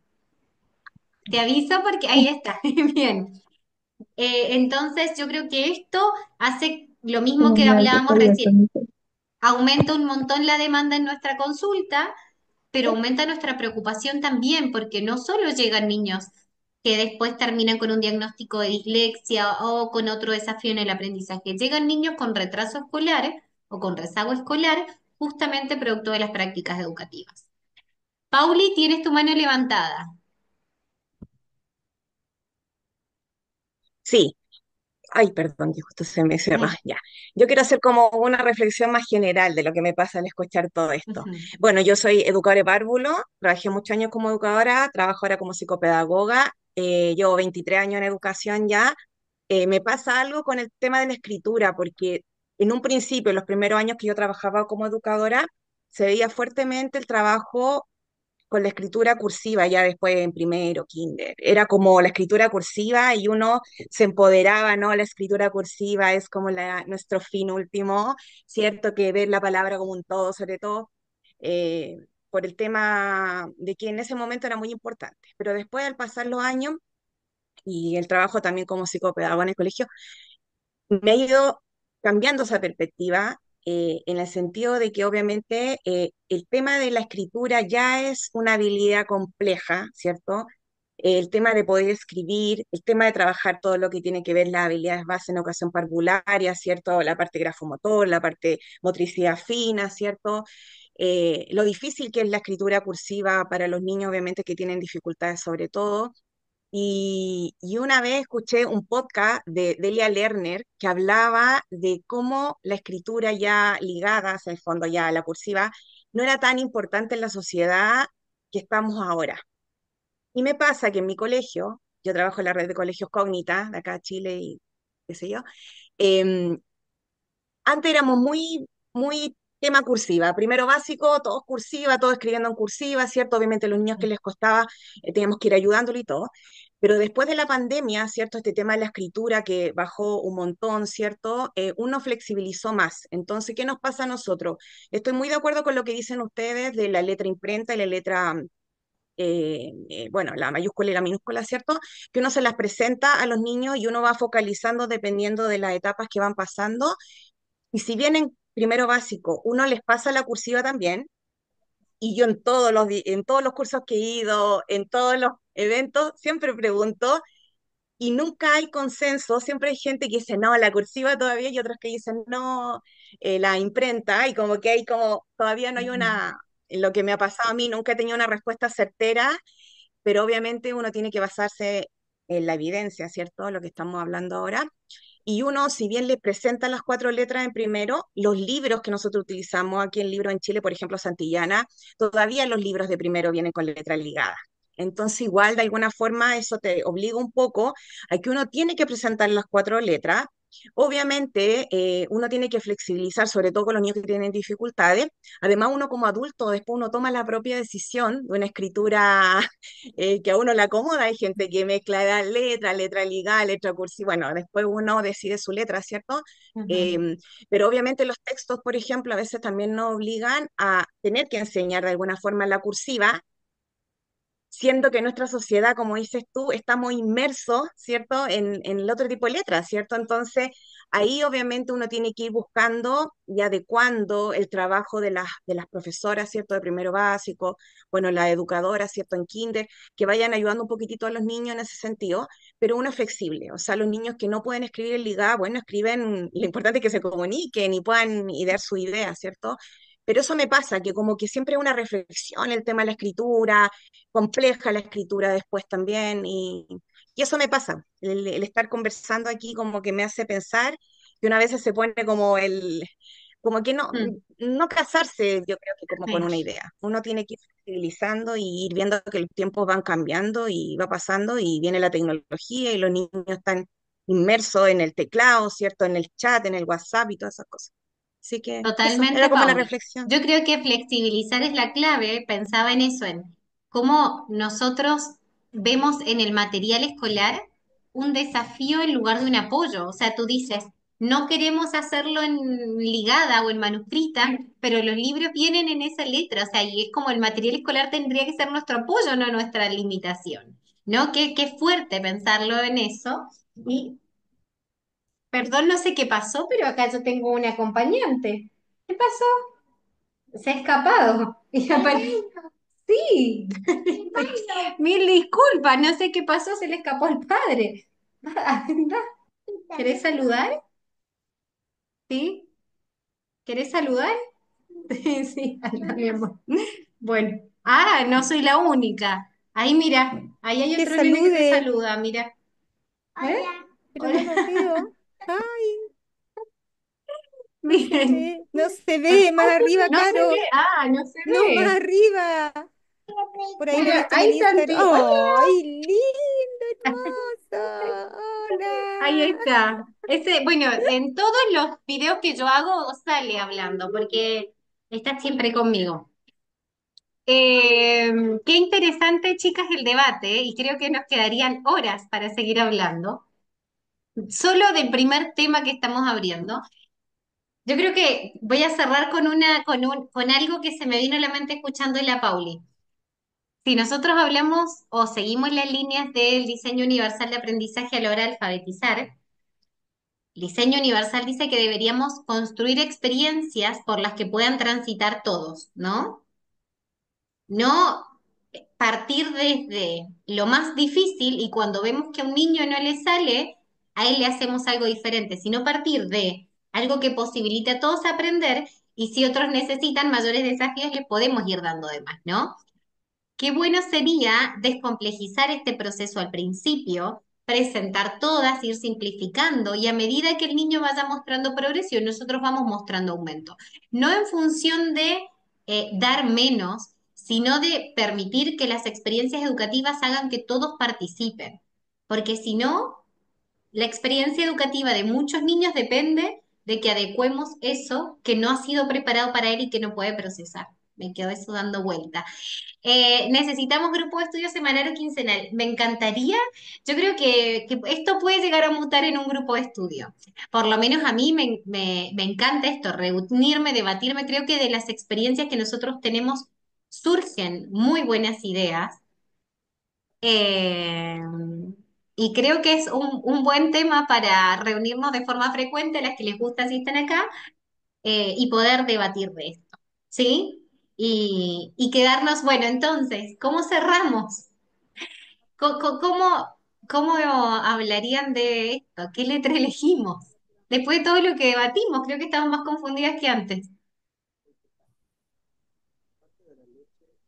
Te aviso porque ahí está. Bien. Entonces, yo creo que esto hace lo mismo que Genial, hablábamos está bien, recién. Felipe. Aumenta un montón la demanda en nuestra consulta, pero aumenta nuestra preocupación también, porque no solo llegan niños que después terminan con un diagnóstico de dislexia o con otro desafío en el aprendizaje. Llegan niños con retraso escolar o con rezago escolar, justamente producto de las prácticas educativas. Pauli, tienes tu mano levantada. Sí, ay, perdón, que justo se me cerró, ya. Yo quiero hacer como una reflexión más general de lo que me pasa al escuchar todo esto. Ujú. Bueno, yo soy educadora de párvulo, trabajé muchos años como educadora, trabajo ahora como psicopedagoga, llevo 23 años en educación ya. Me pasa algo con el tema de la escritura, porque en un principio, en los primeros años que yo trabajaba como educadora, se veía fuertemente el trabajo con la escritura cursiva, ya después en primero, kinder. Era como la escritura cursiva y uno se empoderaba, ¿no? La escritura cursiva es como nuestro fin último, ¿cierto? Que ver la palabra como un todo, sobre todo, eh, por el tema de que en ese momento era muy importante. Pero después, al pasar los años y el trabajo también como psicopedagoga en el colegio, me ha ido cambiando esa perspectiva, en el sentido de que obviamente el tema de la escritura ya es una habilidad compleja, ¿cierto? El tema de poder escribir, el tema de trabajar todo lo que tiene que ver las habilidades base en educación parvularia, ¿cierto? La parte grafomotor, la parte motricidad fina, ¿cierto? Lo difícil que es la escritura cursiva para los niños, obviamente, que tienen dificultades sobre todo. Y una vez escuché un podcast de Delia Lerner que hablaba de cómo la escritura ya ligada, en el fondo ya a la cursiva, no era tan importante en la sociedad que estamos ahora. Y me pasa que en mi colegio, yo trabajo en la red de colegios Cognita, de acá de Chile y qué sé yo, em, antes éramos muy tema cursiva. Primero básico, todos cursiva, todos escribiendo en cursiva, ¿cierto? Obviamente los niños que les costaba, teníamos que ir ayudándolo y todo. Pero después de la pandemia, ¿cierto? Este tema de la escritura que bajó un montón, ¿cierto? Uno flexibilizó más. Entonces, ¿qué nos pasa a nosotros? Estoy muy de acuerdo con lo que dicen ustedes de la letra imprenta y la letra, bueno, la mayúscula y la minúscula, ¿cierto? Que uno se las presenta a los niños y uno va focalizando dependiendo de las etapas que van pasando, y si bien en primero básico uno les pasa la cursiva también, y yo en todos los cursos que he ido, en todos los eventos, siempre pregunto, y nunca hay consenso, siempre hay gente que dice, no, la cursiva todavía, y otros que dicen, no, la imprenta, y como que hay como, todavía no hay una, en lo que me ha pasado a mí, nunca he tenido una respuesta certera, pero obviamente uno tiene que basarse en la evidencia, ¿cierto? Lo que estamos hablando ahora. Y uno, si bien le presenta las cuatro letras en primero, los libros que nosotros utilizamos aquí en Libro en Chile, por ejemplo, Santillana, todavía los libros de primero vienen con letras ligadas. Entonces, igual, de alguna forma, eso te obliga un poco a que uno tiene que presentar las cuatro letras. Obviamente, uno tiene que flexibilizar, sobre todo con los niños que tienen dificultades. Además, uno como adulto, después uno toma la propia decisión de una escritura que a uno le acomoda. Hay gente que mezcla la letra, letra ligada, letra cursiva. Bueno, después uno decide su letra, ¿cierto? Ujú. Eh, pero obviamente los textos, por ejemplo, a veces también nos obligan a tener que enseñar de alguna forma la cursiva, siendo que nuestra sociedad, como dices tú, estamos inmersos, ¿cierto?, en el otro tipo de letras, ¿cierto? Entonces, ahí obviamente uno tiene que ir buscando y adecuando el trabajo de las profesoras, ¿cierto?, de primero básico, bueno, la educadora, ¿cierto?, en kinder, que vayan ayudando un poquitito a los niños en ese sentido, pero uno es flexible, o sea, los niños que no pueden escribir en ligada, bueno, escriben, lo importante es que se comuniquen y puedan idear su idea, ¿cierto? Pero eso me pasa, que como que siempre es una reflexión el tema de la escritura, compleja la escritura después también, y eso me pasa, el estar conversando aquí como que me hace pensar que una vez se pone como como que Mm. no casarse, yo creo que como con una Sí. idea. Uno tiene que ir flexibilizando y ir viendo que los tiempos van cambiando y va pasando y viene la tecnología y los niños están inmersos en el teclado, ¿cierto? En el chat, en el WhatsApp y todas esas cosas. Así que eso, Totalmente, era como una Pauli. reflexión. Yo creo que flexibilizar es la clave. Pensaba en eso, en cómo nosotros vemos en el material escolar un desafío en lugar de un apoyo. O sea, tú dices, no queremos hacerlo en ligada o en manuscrita, pero los libros vienen en esa letra. O sea, y es como el material escolar tendría que ser nuestro apoyo, no nuestra limitación. ¿no? Qué fuerte pensarlo en eso. Y, perdón, no sé qué pasó, pero acá yo tengo un acompañante. ¿Qué pasó? Se ha escapado. Y sí, mil disculpas, no sé qué pasó, se le escapó al padre. Anda, ¿querés saludar? ¿Sí? ¿Querés saludar? Sí, anda, mi amor. Bueno, no soy la única. Ahí mira, ahí hay Que otro nene que te salude, saluda, mira. ¿Eh? pero no lo Hola. veo. Ay, no se Miren, ve, no se ve, más arriba, no se ve, Caro, no se no, más ve. arriba. Por ahí lo he Bueno, visto en ahí el están, Instagram. ¡Ay, lindo, hermoso! ahí Hola. está. Bueno, en todos los videos que yo hago sale hablando, porque está siempre conmigo. Qué interesante, chicas, el debate, y creo que nos quedarían horas para seguir hablando. Solo del primer tema que estamos abriendo. Yo creo que voy a cerrar con algo que se me vino a la mente escuchando a la Pauli. Si nosotros hablamos o seguimos las líneas del diseño universal de aprendizaje a la hora de alfabetizar, el diseño universal dice que deberíamos construir experiencias por las que puedan transitar todos, ¿no? No partir desde lo más difícil y cuando vemos que a un niño no le sale, a él le hacemos algo diferente, sino partir de algo que posibilite a todos aprender y si otros necesitan mayores desafíos, les podemos ir dando de más, ¿no? Qué bueno sería descomplejizar este proceso al principio, presentar todas, ir simplificando y a medida que el niño vaya mostrando progresión, nosotros vamos mostrando aumento. No en función de dar menos, sino de permitir que las experiencias educativas hagan que todos participen. Porque si no, la experiencia educativa de muchos niños depende de que adecuemos eso que no ha sido preparado para él y que no puede procesar. Me quedó eso dando vuelta. Necesitamos grupo de estudio semanal o quincenal. Me encantaría, yo creo que esto puede llegar a mutar en un grupo de estudio. Por lo menos a mí me encanta esto, reunirme, debatirme. Creo que de las experiencias que nosotros tenemos surgen muy buenas ideas. Eh, y creo que es un buen tema para reunirnos de forma frecuente, a las que les gusta si están acá, y poder debatir de esto, ¿sí? Y quedarnos, bueno, entonces, ¿cómo cerramos? ¿Cómo hablarían de esto? ¿Qué letra elegimos? Después de todo lo que debatimos, creo que estamos más confundidas que antes.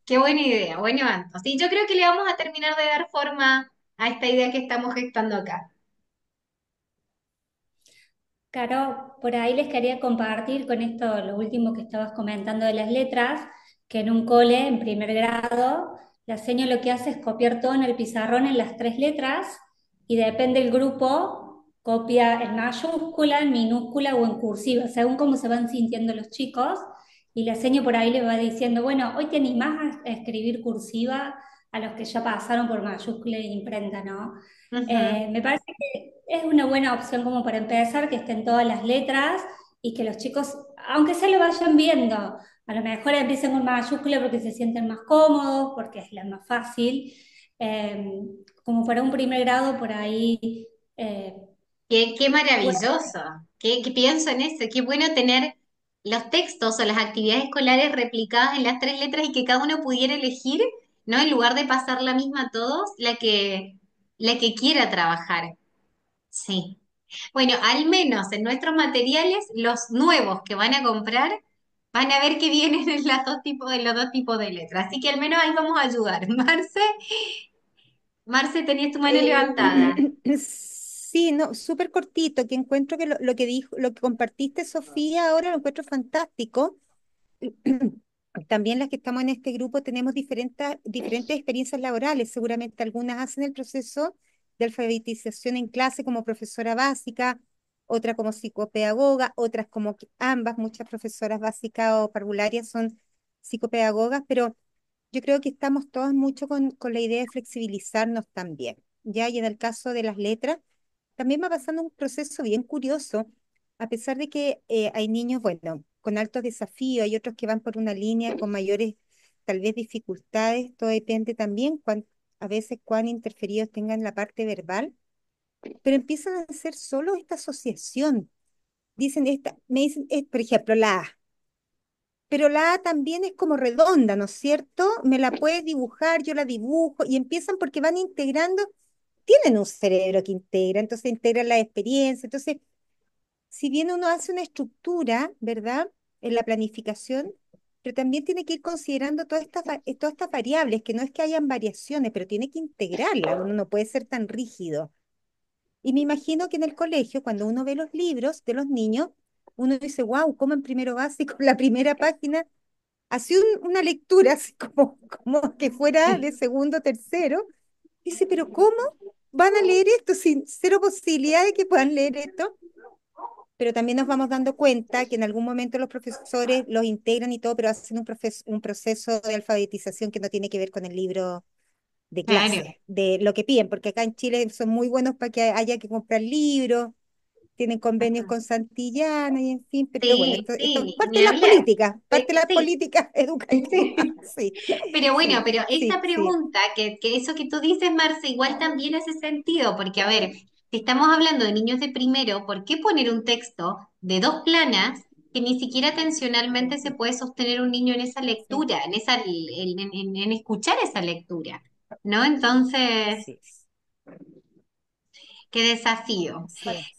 Qué buena idea, bueno, Anto. Sí, yo creo que le vamos a terminar de dar forma a esta idea que estamos gestando acá. Caro, por ahí les quería compartir con esto lo último que estabas comentando de las letras, que en un cole, en primer grado, la seño lo que hace es copiar todo en el pizarrón en las tres letras y depende del grupo, copia en mayúscula, en minúscula o en cursiva, según cómo se van sintiendo los chicos. Y la seño por ahí le va diciendo, bueno, hoy te animás a escribir cursiva a los que ya pasaron por mayúscula e imprenta, ¿no? Ujú. Me parece que es una buena opción como para empezar, que estén todas las letras y que los chicos, aunque se lo vayan viendo, a lo mejor empiecen con mayúscula porque se sienten más cómodos, porque es la más fácil. Eh, Como para un primer grado, por ahí eh, Qué puede- maravilloso. Qué pienso en eso. Qué bueno tener los textos o las actividades escolares replicadas en las tres letras y que cada uno pudiera elegir, ¿no? En lugar de pasar la misma a todos, la que quiera trabajar. Sí. Bueno, al menos en nuestros materiales, los nuevos que van a comprar van a ver que vienen en los dos tipos de letras. Así que al menos ahí vamos a ayudar. Marce, tenías tu mano Eh, levantada. sí, no, súper cortito, que encuentro que lo que dijo, lo que compartiste, Sofía, ahora lo encuentro fantástico. También las que estamos en este grupo tenemos diferentes experiencias laborales. Seguramente algunas hacen el proceso de alfabetización en clase como profesora básica, otra como psicopedagoga, otras como ambas, muchas profesoras básicas o parvularias son psicopedagogas, pero yo creo que estamos todos mucho con la idea de flexibilizarnos también, ¿ya? Y en el caso de las letras, también va pasando un proceso bien curioso, a pesar de que hay niños, bueno, con altos desafíos, hay otros que van por una línea con mayores, tal vez, dificultades, todo depende también a veces cuán interferidos tengan la parte verbal, pero empiezan a hacer solo esta asociación. Dicen me dicen, por ejemplo, la A, pero la A también es como redonda, ¿no es cierto? Me la puedes dibujar, yo la dibujo, y empiezan porque van integrando, tienen un cerebro que integra, entonces integran la experiencia. Entonces, si bien uno hace una estructura, ¿verdad? En la planificación, pero también tiene que ir considerando todas estas variables, que no es que hayan variaciones, pero tiene que integrarlas, uno no puede ser tan rígido. Y me imagino que en el colegio, cuando uno ve los libros de los niños, uno dice, wow, como en primero básico, la primera página, hace una lectura así como que fuera de segundo, tercero. Dice, pero ¿cómo van a leer esto sin cero posibilidad de que puedan leer esto? Pero también nos vamos dando cuenta que en algún momento los profesores los integran y todo, pero hacen un proceso de alfabetización que no tiene que ver con el libro de Claro, clase, de lo que piden, porque acá en Chile son muy buenos para que haya que comprar libros, tienen convenios con Santillana y en fin, pero bueno, sí, esto sí, parte ni de las hablar. políticas, parte de las Sí, políticas educativas, sí. sí, Pero bueno, sí, pero esa sí, sí, pregunta, que eso que tú dices, Marce, igual también hace sentido, porque a ver, si estamos hablando de niños de primero, ¿por qué poner un texto de dos planas que ni siquiera atencionalmente se puede sostener un niño en esa sí, lectura, en escuchar esa lectura? ¿No? Entonces, sí, qué desafío. así es.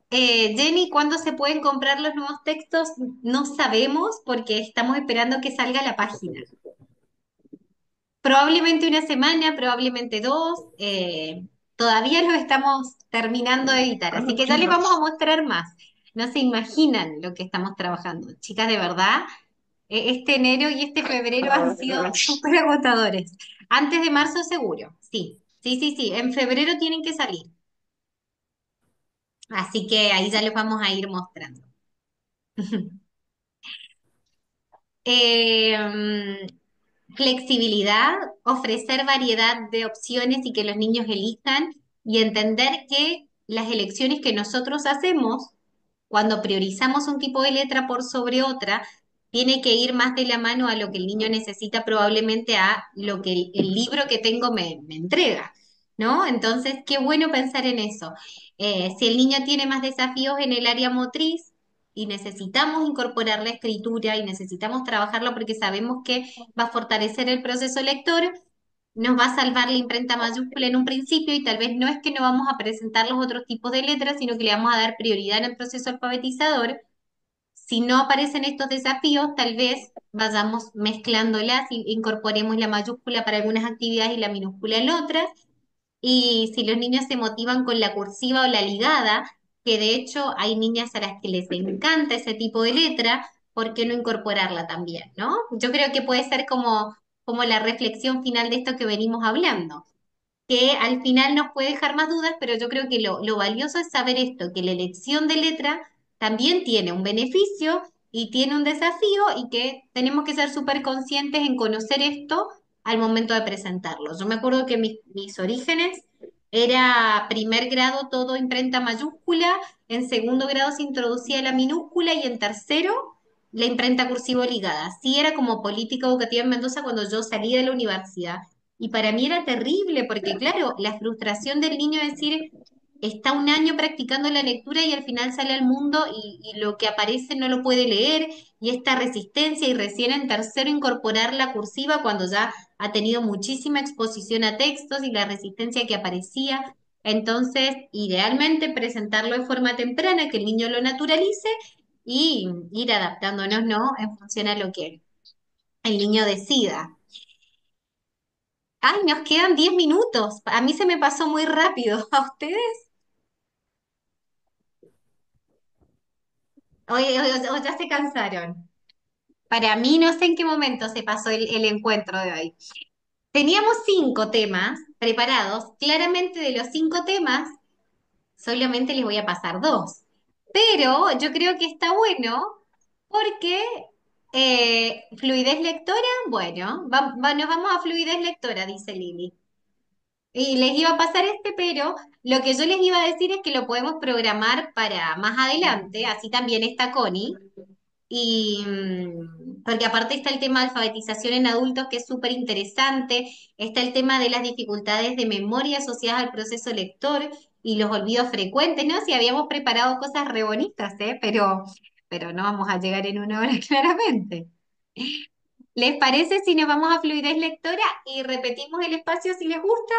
Jenny, ¿cuándo se pueden comprar los nuevos textos? No sabemos porque estamos esperando que salga la página. Probablemente una semana, probablemente dos. Todavía los estamos terminando de editar, así que ya les vamos a mostrar más. No se imaginan lo que estamos trabajando. Chicas, de verdad, este enero y este febrero han sido súper agotadores. Antes de marzo seguro, sí. Sí, sí, sí. En febrero tienen que salir. Así que ahí ya les vamos a ir mostrando. Eh, Flexibilidad, ofrecer variedad de opciones y que los niños elijan y entender que las elecciones que nosotros hacemos cuando priorizamos un tipo de letra por sobre otra, tiene que ir más de la mano a lo que el niño necesita, probablemente a lo que el libro que tengo me entrega, ¿no? Entonces, qué bueno pensar en eso. Si el niño tiene más desafíos en el área motriz y necesitamos incorporar la escritura y necesitamos trabajarlo porque sabemos que va a fortalecer el proceso lector, nos va a salvar la imprenta mayúscula en un principio y tal vez no es que no vamos a presentar los otros tipos de letras, sino que le vamos a dar prioridad en el proceso alfabetizador. Si no aparecen estos desafíos, tal vez vayamos mezclándolas y incorporemos la mayúscula para algunas actividades y la minúscula en otras. Y si los niños se motivan con la cursiva o la ligada, que de hecho hay niñas a las que les encanta ese tipo de letra, ¿por qué no incorporarla también, no? Yo creo que puede ser como la reflexión final de esto que venimos hablando, que al final nos puede dejar más dudas, pero yo creo que lo valioso es saber esto, que la elección de letra también tiene un beneficio y tiene un desafío y que tenemos que ser súper conscientes en conocer esto al momento de presentarlo. Yo me acuerdo que mis orígenes era primer grado todo imprenta mayúscula, en segundo grado se introducía la minúscula y en tercero la imprenta cursivo ligada. Así era como política educativa en Mendoza cuando yo salí de la universidad. Y para mí era terrible porque, claro, la frustración del niño es decir, está un año practicando la lectura y al final sale al mundo y lo que aparece no lo puede leer y esta resistencia y recién en tercero incorporar la cursiva cuando ya ha tenido muchísima exposición a textos y la resistencia que aparecía. Entonces, idealmente presentarlo de forma temprana, que el niño lo naturalice y ir adaptándonos, ¿no? En función a lo que el niño decida. Ay, nos quedan 10 minutos. A mí se me pasó muy rápido. ¿A ustedes? O ya se cansaron. Para mí no sé en qué momento se pasó el encuentro de hoy. Teníamos 5 temas preparados. Claramente de los 5 temas, solamente les voy a pasar 2. Pero yo creo que está bueno porque fluidez lectora, bueno, nos vamos a fluidez lectora, dice Lili. Y les iba a pasar pero lo que yo les iba a decir es que lo podemos programar para más adelante, así también está Connie, Porque aparte está el tema de alfabetización en adultos, que es súper interesante, está el tema de las dificultades de memoria asociadas al proceso lector y los olvidos frecuentes, ¿no? Si habíamos preparado cosas re bonitas, ¿eh? Pero no vamos a llegar en una hora claramente. ¿Les parece si nos vamos a fluidez lectora y repetimos el espacio si les gusta?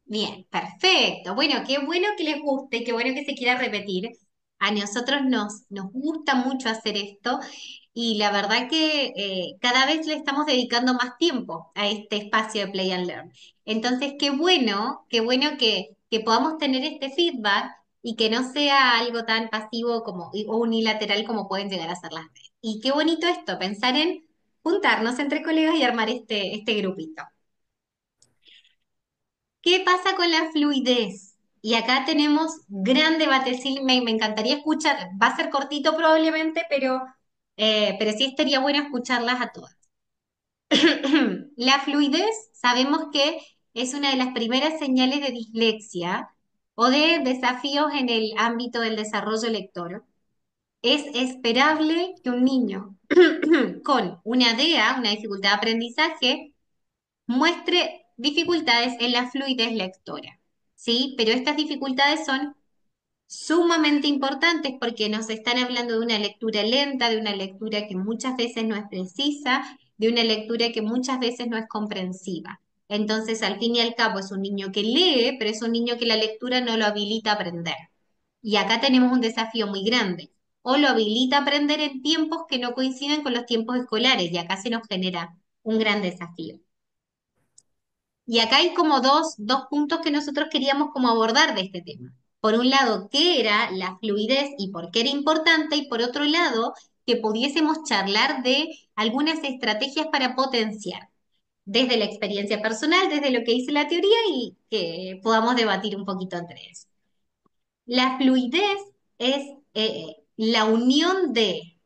Bien, perfecto. Bueno, qué bueno que les guste, qué bueno que se quiera repetir. A nosotros nos gusta mucho hacer esto y la verdad que cada vez le estamos dedicando más tiempo a este espacio de Play and Learn. Entonces, qué bueno que podamos tener este feedback y que no sea algo tan pasivo como, o unilateral como pueden llegar a ser las redes. Y qué bonito esto, pensar en juntarnos entre colegas y armar este grupito. ¿Qué pasa con la fluidez? Y acá tenemos gran debate, sí, me encantaría escuchar, va a ser cortito probablemente, pero sí estaría bueno escucharlas a todas. La fluidez sabemos que es una de las primeras señales de dislexia o de desafíos en el ámbito del desarrollo lector. Es esperable que un niño con una DEA, una dificultad de aprendizaje, muestre dificultades en la fluidez lectora, ¿sí? Pero estas dificultades son sumamente importantes porque nos están hablando de una lectura lenta, de una lectura que muchas veces no es precisa, de una lectura que muchas veces no es comprensiva. Entonces, al fin y al cabo, es un niño que lee, pero es un niño que la lectura no lo habilita a aprender. Y acá tenemos un desafío muy grande. O lo habilita a aprender en tiempos que no coinciden con los tiempos escolares, y acá se nos genera un gran desafío. Y acá hay como dos puntos que nosotros queríamos como abordar de este tema. Por un lado, qué era la fluidez y por qué era importante, y por otro lado, que pudiésemos charlar de algunas estrategias para potenciar, desde la experiencia personal, desde lo que dice la teoría y que podamos debatir un poquito entre eso. La fluidez es la unión de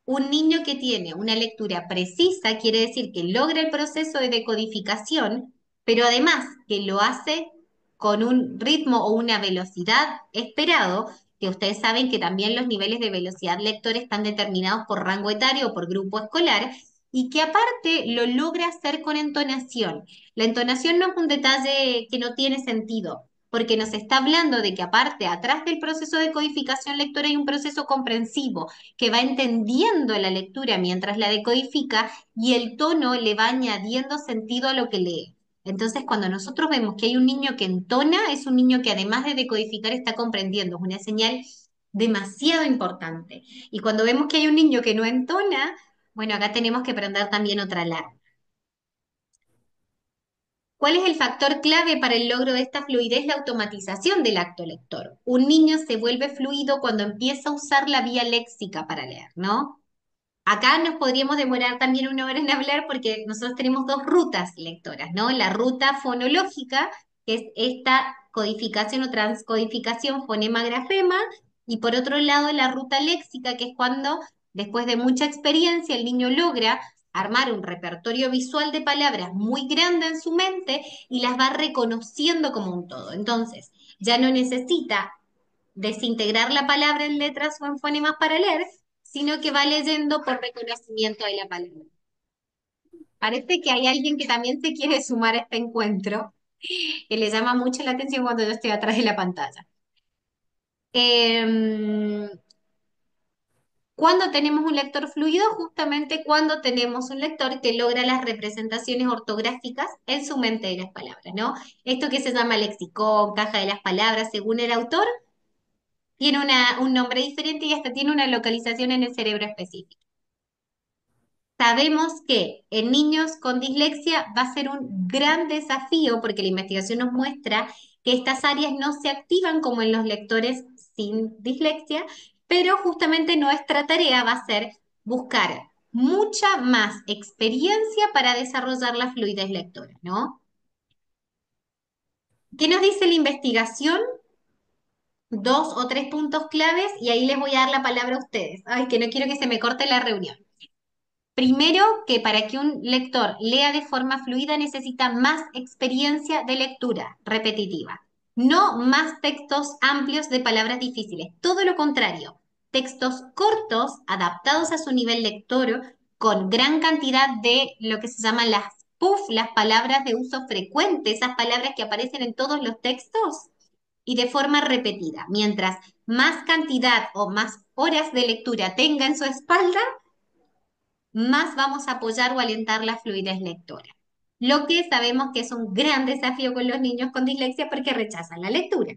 un niño que tiene una lectura precisa, quiere decir que logra el proceso de decodificación, pero además que lo hace con un ritmo o una velocidad esperado, que ustedes saben que también los niveles de velocidad lector están determinados por rango etario o por grupo escolar, y que aparte lo logra hacer con entonación. La entonación no es un detalle que no tiene sentido, porque nos está hablando de que aparte, atrás del proceso de codificación lectora hay un proceso comprensivo que va entendiendo la lectura mientras la decodifica y el tono le va añadiendo sentido a lo que lee. Entonces, cuando nosotros vemos que hay un niño que entona, es un niño que además de decodificar está comprendiendo, es una señal demasiado importante. Y cuando vemos que hay un niño que no entona, bueno, acá tenemos que prender también otra alarma. ¿Cuál es el factor clave para el logro de esta fluidez? La automatización del acto lector. Un niño se vuelve fluido cuando empieza a usar la vía léxica para leer, ¿no? Acá nos podríamos demorar también una hora en hablar porque nosotros tenemos dos rutas lectoras, ¿no? La ruta fonológica, que es esta codificación o transcodificación fonema-grafema, y por otro lado la ruta léxica, que es cuando, después de mucha experiencia, el niño logra armar un repertorio visual de palabras muy grande en su mente y las va reconociendo como un todo. Entonces, ya no necesita desintegrar la palabra en letras o en fonemas para leer, sino que va leyendo por reconocimiento de la palabra. Parece que hay alguien que también se quiere sumar a este encuentro, que le llama mucho la atención cuando yo estoy atrás de la pantalla. Em, ¿Cuándo tenemos un lector fluido? Justamente cuando tenemos un lector que logra las representaciones ortográficas en su mente de las palabras, ¿no? Esto que se llama lexicón, caja de las palabras, según el autor, tiene un nombre diferente y hasta tiene una localización en el cerebro específica. Sabemos que en niños con dislexia va a ser un gran desafío porque la investigación nos muestra que estas áreas no se activan como en los lectores sin dislexia, pero justamente nuestra tarea va a ser buscar mucha más experiencia para desarrollar la fluidez lectora, ¿no? ¿Qué nos dice la investigación? Dos o tres puntos claves y ahí les voy a dar la palabra a ustedes. Ay, que no quiero que se me corte la reunión. Primero, que para que un lector lea de forma fluida necesita más experiencia de lectura repetitiva. No más textos amplios de palabras difíciles, todo lo contrario, textos cortos, adaptados a su nivel lector, con gran cantidad de lo que se llaman las PUF, las palabras de uso frecuente, esas palabras que aparecen en todos los textos y de forma repetida. Mientras más cantidad o más horas de lectura tenga en su espalda, más vamos a apoyar o alentar la fluidez lectora. Lo que sabemos que es un gran desafío con los niños con dislexia porque rechazan la lectura.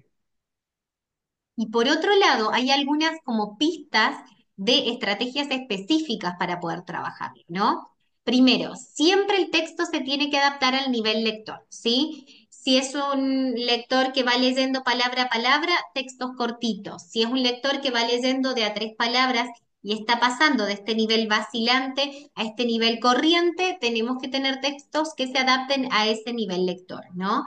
Y por otro lado, hay algunas como pistas de estrategias específicas para poder trabajarlo, ¿no? Primero, siempre el texto se tiene que adaptar al nivel lector, ¿sí? Si es un lector que va leyendo palabra a palabra, textos cortitos. Si es un lector que va leyendo de a tres palabras y está pasando de este nivel vacilante a este nivel corriente, tenemos que tener textos que se adapten a ese nivel lector, ¿no?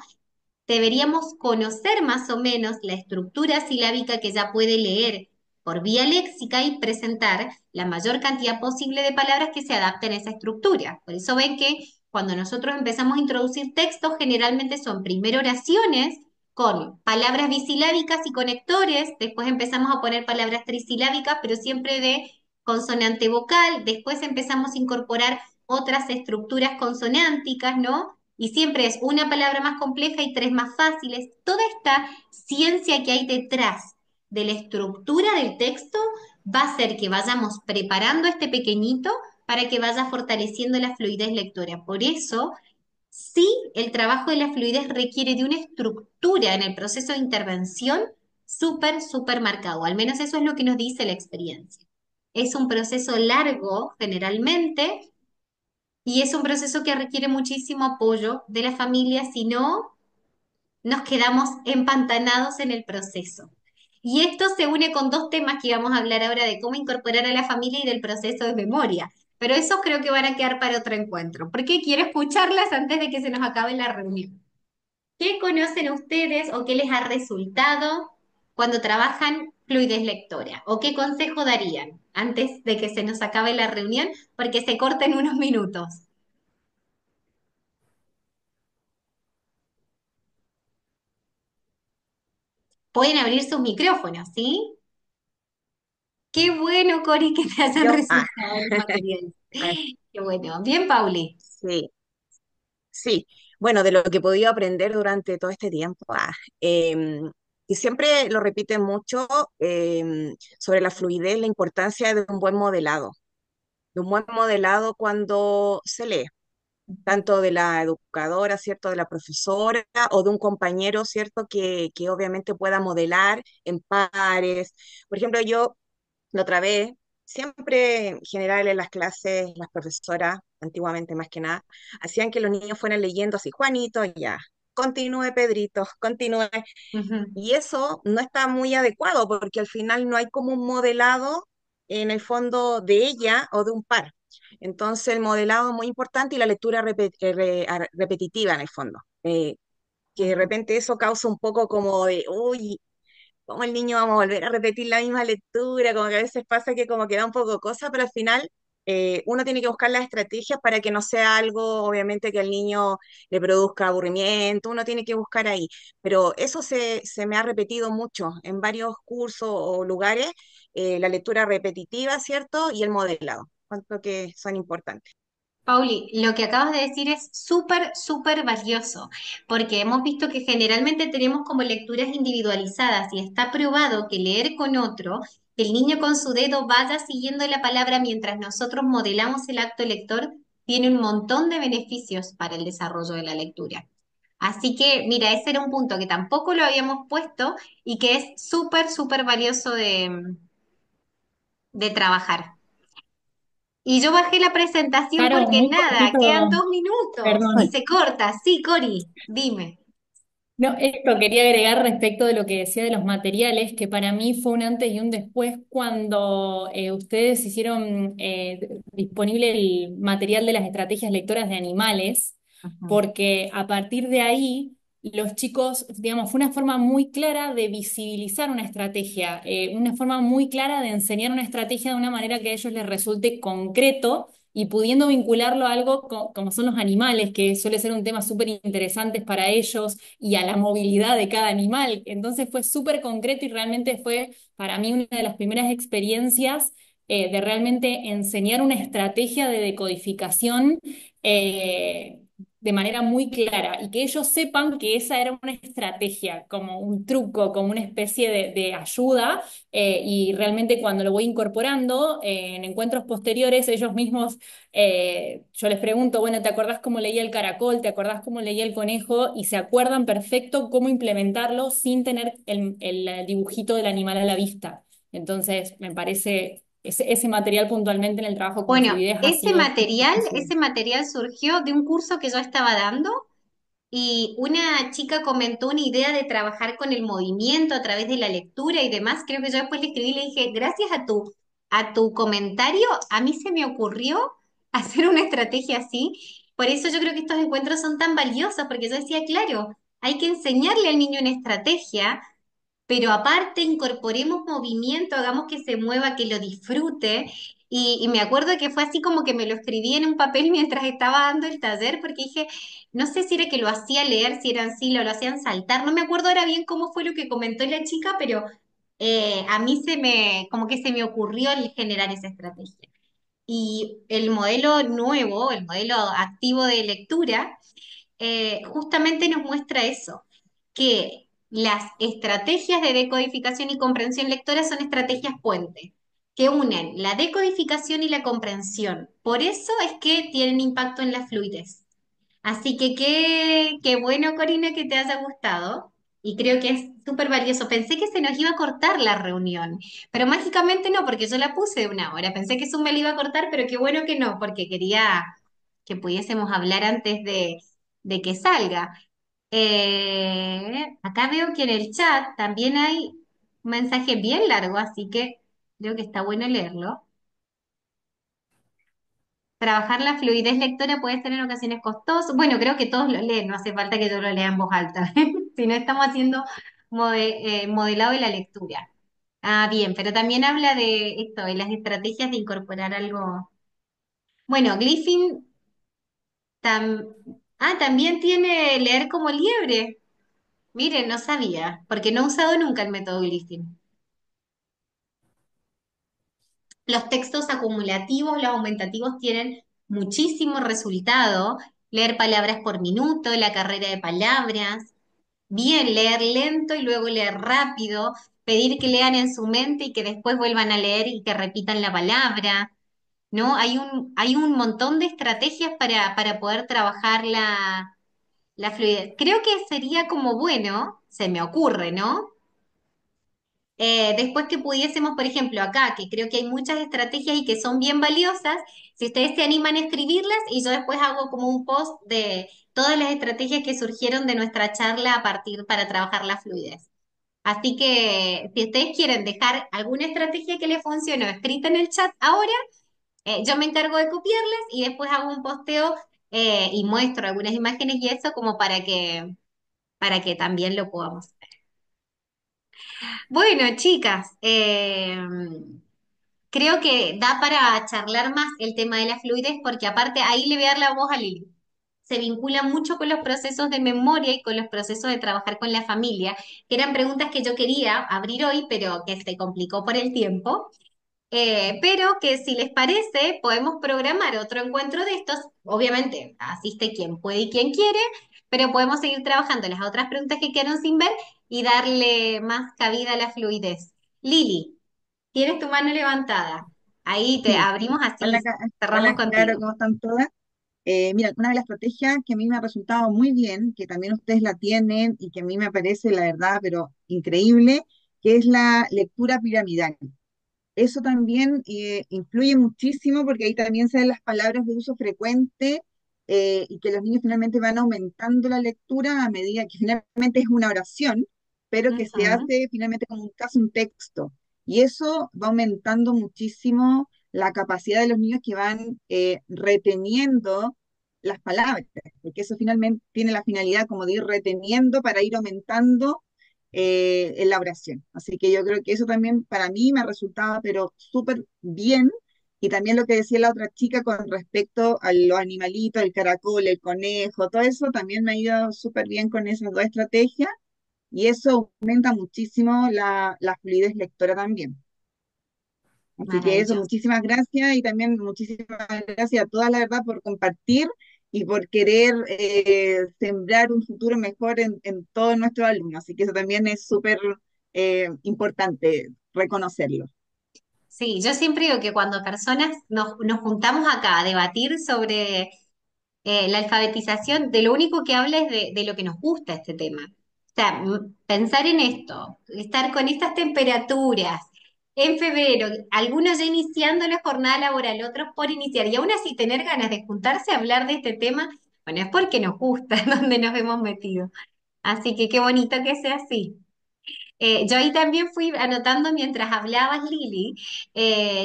Deberíamos conocer más o menos la estructura silábica que ya puede leer por vía léxica y presentar la mayor cantidad posible de palabras que se adapten a esa estructura. Por eso ven que cuando nosotros empezamos a introducir textos, generalmente son primero oraciones con palabras bisilábicas y conectores, después empezamos a poner palabras trisilábicas, pero siempre de consonante vocal, después empezamos a incorporar otras estructuras consonánticas, ¿no? Y siempre es una palabra más compleja y tres más fáciles. Toda esta ciencia que hay detrás de la estructura del texto va a hacer que vayamos preparando a este pequeñito para que vaya fortaleciendo la fluidez lectora. Por eso, sí, el trabajo de la fluidez requiere de una estructura en el proceso de intervención súper, súper marcado. Al menos eso es lo que nos dice la experiencia. Es un proceso largo, generalmente, y es un proceso que requiere muchísimo apoyo de la familia, si no, nos quedamos empantanados en el proceso. Y esto se une con dos temas que vamos a hablar ahora de cómo incorporar a la familia y del proceso de memoria. Pero esos creo que van a quedar para otro encuentro, porque quiero escucharlas antes de que se nos acabe la reunión. ¿Qué conocen ustedes o qué les ha resultado cuando trabajan fluidez lectora? ¿O qué consejo darían antes de que se nos acabe la reunión? Porque se corten unos minutos. Pueden abrir sus micrófonos, ¿sí? Qué bueno, Cori, que te hayan Yo, resultado los materiales. ah, Qué bueno. Bien, Pauli. sí, sí. Bueno, de lo que he podido aprender durante todo este tiempo, y siempre lo repiten mucho, sobre la fluidez, la importancia de un buen modelado, cuando se lee, tanto de la educadora, ¿cierto?, de la profesora o de un compañero, ¿cierto?, que obviamente pueda modelar en pares. Por ejemplo, yo la otra vez, siempre en general en las clases, las profesoras, antiguamente más que nada, hacían que los niños fueran leyendo así, Juanito, ya, continúe Pedrito, continúe. Ujú, Y eso no está muy adecuado porque al final no hay como un modelado en el fondo de ella o de un par. Entonces el modelado es muy importante y la lectura repetitiva en el fondo. Que de ujú. repente eso causa un poco como de, uy, ¿cómo el niño vamos a volver a repetir la misma lectura? Como que a veces pasa que como que da un poco cosa, pero al final uno tiene que buscar las estrategias para que no sea algo, obviamente, que al niño le produzca aburrimiento, uno tiene que buscar ahí. Pero eso se me ha repetido mucho en varios cursos o lugares, la lectura repetitiva, ¿cierto? Y el modelado, cuanto que son importantes. Pauli, lo que acabas de decir es súper, súper valioso, porque hemos visto que generalmente tenemos como lecturas individualizadas y está probado que leer con otro, que el niño con su dedo vaya siguiendo la palabra mientras nosotros modelamos el acto lector, tiene un montón de beneficios para el desarrollo de la lectura. Así que, mira, ese era un punto que tampoco lo habíamos puesto y que es súper, súper valioso de trabajar. Y yo bajé la presentación Caro, porque muy nada, quedan cortito, 2 minutos y perdón. se corta. Sí, Cori, dime. No, esto quería agregar respecto de lo que decía de los materiales, que para mí fue un antes y un después cuando ustedes hicieron disponible el material de las estrategias lectoras de animales, Ujú, porque a partir de ahí los chicos, digamos, fue una forma muy clara de visibilizar una estrategia, una forma muy clara de enseñar una estrategia de una manera que a ellos les resulte concreto y pudiendo vincularlo a algo como son los animales, que suele ser un tema súper interesante para ellos, y a la movilidad de cada animal. Entonces fue súper concreto y realmente fue para mí una de las primeras experiencias de realmente enseñar una estrategia de decodificación. De manera muy clara y que ellos sepan que esa era una estrategia, como un truco, como una especie de ayuda, y realmente cuando lo voy incorporando en encuentros posteriores, ellos mismos, yo les pregunto, bueno, ¿te acordás cómo leía el caracol? ¿Te acordás cómo leía el conejo? Y se acuerdan perfecto cómo implementarlo sin tener el dibujito del animal a la vista. Entonces, me parece, ese material puntualmente en el trabajo con Bueno, fluidez ha sido ese impresionante. material surgió de un curso que yo estaba dando y una chica comentó una idea de trabajar con el movimiento a través de la lectura y demás. Creo que yo después le escribí y le dije, gracias a tu comentario, a mí se me ocurrió hacer una estrategia así. Por eso yo creo que estos encuentros son tan valiosos, porque yo decía, claro, hay que enseñarle al niño una estrategia, pero aparte incorporemos movimiento, hagamos que se mueva, que lo disfrute. Y me acuerdo que fue así como que me lo escribí en un papel mientras estaba dando el taller, porque dije, no sé si era que lo hacía leer, si eran sí, lo hacían saltar, no me acuerdo ahora bien cómo fue lo que comentó la chica, pero a mí como que se me ocurrió el generar esa estrategia. Y el modelo nuevo, el modelo activo de lectura, justamente nos muestra eso, que las estrategias de decodificación y comprensión lectora son estrategias puente, que unen la decodificación y la comprensión. Por eso es que tienen impacto en la fluidez. Así que qué bueno, Corina, que te haya gustado. Y creo que es súper valioso. Pensé que se nos iba a cortar la reunión, pero mágicamente no, porque yo la puse de una hora. Pensé que eso me la iba a cortar, pero qué bueno que no, porque quería que pudiésemos hablar antes de que salga. Acá veo que en el chat también hay un mensaje bien largo, así que creo que está bueno leerlo. Trabajar la fluidez lectora puede ser en ocasiones costoso. Bueno, creo que todos lo leen, no hace falta que yo lo lea en voz alta, si no estamos haciendo modelado de la lectura. Ah, bien, pero también habla de esto, de las estrategias de incorporar algo. Bueno, Glyphing tam- también tiene leer como liebre. Miren, no sabía, porque no he usado nunca el método Glyphing. Los textos acumulativos, los aumentativos tienen muchísimo resultado. Leer palabras por minuto, la carrera de palabras. Bien, leer lento y luego leer rápido. Pedir que lean en su mente y que después vuelvan a leer y que repitan la palabra. ¿No? Hay un montón de estrategias para poder trabajar la fluidez. Creo que sería como bueno, se me ocurre, ¿no? Después que pudiésemos, por ejemplo, acá, que creo que hay muchas estrategias y que son bien valiosas, si ustedes se animan a escribirlas y yo después hago como un post de todas las estrategias que surgieron de nuestra charla a partir para trabajar la fluidez. Así que si ustedes quieren dejar alguna estrategia que les funcione escrita en el chat ahora, yo me encargo de copiarlas y después hago un posteo y muestro algunas imágenes y eso como para que también lo podamos ver. Bueno, chicas, creo que da para charlar más el tema de la fluidez porque aparte ahí le voy a dar la voz a Lili. Se vincula mucho con los procesos de memoria y con los procesos de trabajar con la familia, que eran preguntas que yo quería abrir hoy, pero que se complicó por el tiempo. Pero que si les parece, podemos programar otro encuentro de estos. Obviamente, asiste quien puede y quien quiere, pero podemos seguir trabajando las otras preguntas que quedaron sin ver y darle más cabida a la fluidez. Lili, tienes tu mano levantada. Ahí te Sí, abrimos así, hola, cerramos hola, Caro, contigo. ¿cómo están todas? Mira, una de las estrategias que a mí me ha resultado muy bien, que también ustedes la tienen y que a mí me parece, la verdad, pero increíble, que es la lectura piramidal. Eso también influye muchísimo porque ahí también se ven las palabras de uso frecuente, y que los niños finalmente van aumentando la lectura a medida que finalmente es una oración, pero que se Ujú. hace finalmente como un caso, un texto. Y eso va aumentando muchísimo la capacidad de los niños que van reteniendo las palabras, porque eso finalmente tiene la finalidad como de ir reteniendo para ir aumentando en la oración. Así que yo creo que eso también para mí me ha resultado, pero súper bien, Y también lo que decía la otra chica con respecto a los animalitos, el caracol, el conejo, todo eso también me ha ido súper bien con esas dos estrategias y eso aumenta muchísimo la fluidez lectora también. Así que eso, Maravilloso. muchísimas gracias y también muchísimas gracias a todas, la verdad, por compartir y por querer sembrar un futuro mejor en todos nuestros alumnos. Así que eso también es súper importante reconocerlo. Sí, yo siempre digo que cuando personas nos juntamos acá a debatir sobre la alfabetización, de lo único que habla es de lo que nos gusta este tema. O sea, pensar en esto, estar con estas temperaturas en febrero, algunos ya iniciando la jornada laboral, otros por iniciar, y aún así tener ganas de juntarse a hablar de este tema, bueno, es porque nos gusta donde nos hemos metido. Así que qué bonito que sea así. Yo ahí también fui anotando mientras hablabas, Lili,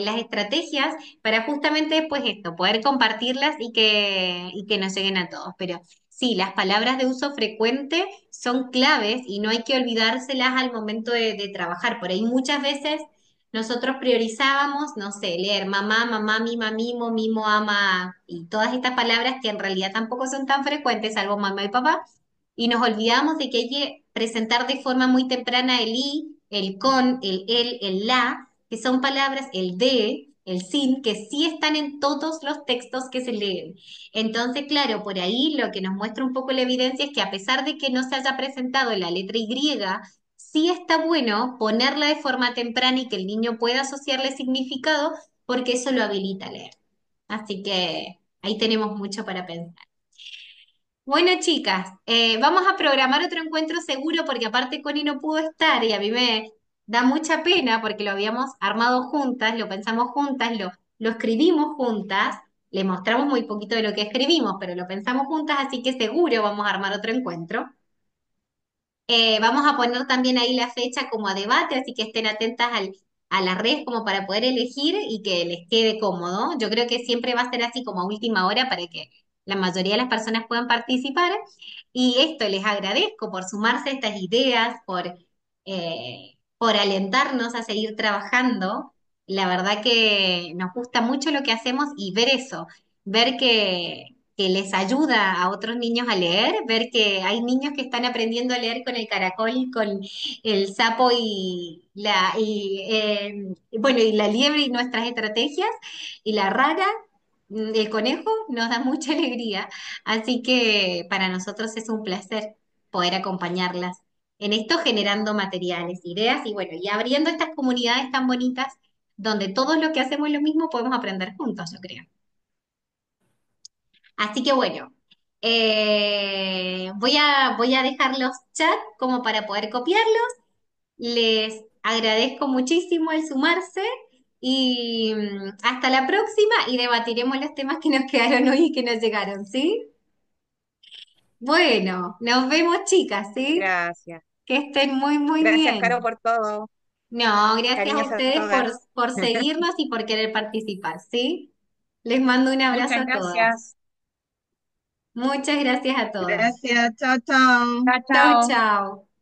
las estrategias para justamente después esto, poder compartirlas y que nos lleguen a todos. Pero sí, las palabras de uso frecuente son claves y no hay que olvidárselas al momento de trabajar. Por ahí muchas veces nosotros priorizábamos, no sé, leer mamá, mamá, mima, mimo, mimo, ama, y todas estas palabras que en realidad tampoco son tan frecuentes, salvo mamá y papá, y nos olvidamos de que hay que presentar de forma muy temprana el i, el con, el el la, que son palabras, el de, el sin, que sí están en todos los textos que se leen. Entonces, claro, por ahí lo que nos muestra un poco la evidencia es que a pesar de que no se haya presentado la letra Y, sí está bueno ponerla de forma temprana y que el niño pueda asociarle significado, porque eso lo habilita a leer. Así que ahí tenemos mucho para pensar. Bueno, chicas, vamos a programar otro encuentro seguro porque aparte Connie no pudo estar y a mí me da mucha pena porque lo habíamos armado juntas, lo pensamos juntas, lo escribimos juntas, le mostramos muy poquito de lo que escribimos, pero lo pensamos juntas, así que seguro vamos a armar otro encuentro. Vamos a poner también ahí la fecha como a debate, así que estén atentas a las redes como para poder elegir y que les quede cómodo. Yo creo que siempre va a ser así como a última hora para que la mayoría de las personas puedan participar. Y esto, les agradezco por sumarse a estas ideas, por alentarnos a seguir trabajando. La verdad que nos gusta mucho lo que hacemos y ver eso, ver que les ayuda a otros niños a leer, ver que hay niños que están aprendiendo a leer con el caracol, con el sapo bueno, y la liebre y nuestras estrategias, y la rana, el conejo, nos da mucha alegría. Así que para nosotros es un placer poder acompañarlas en esto, generando materiales, ideas y bueno, y abriendo estas comunidades tan bonitas donde todos los que hacemos lo mismo podemos aprender juntos, yo creo. Así que bueno, voy a dejar los chats como para poder copiarlos. Les agradezco muchísimo el sumarse y hasta la próxima y debatiremos los temas que nos quedaron hoy y que nos llegaron, ¿sí? Bueno, nos vemos chicas, ¿sí? Gracias. Que estén muy, muy Gracias, Caro, bien. por todo. No, gracias a Cariños a ustedes todas. por seguirnos y por querer participar, ¿sí? Les mando un abrazo Muchas a todas. gracias. Muchas gracias a todas. Gracias, chao, chao. Chao, Chau, chao. chau.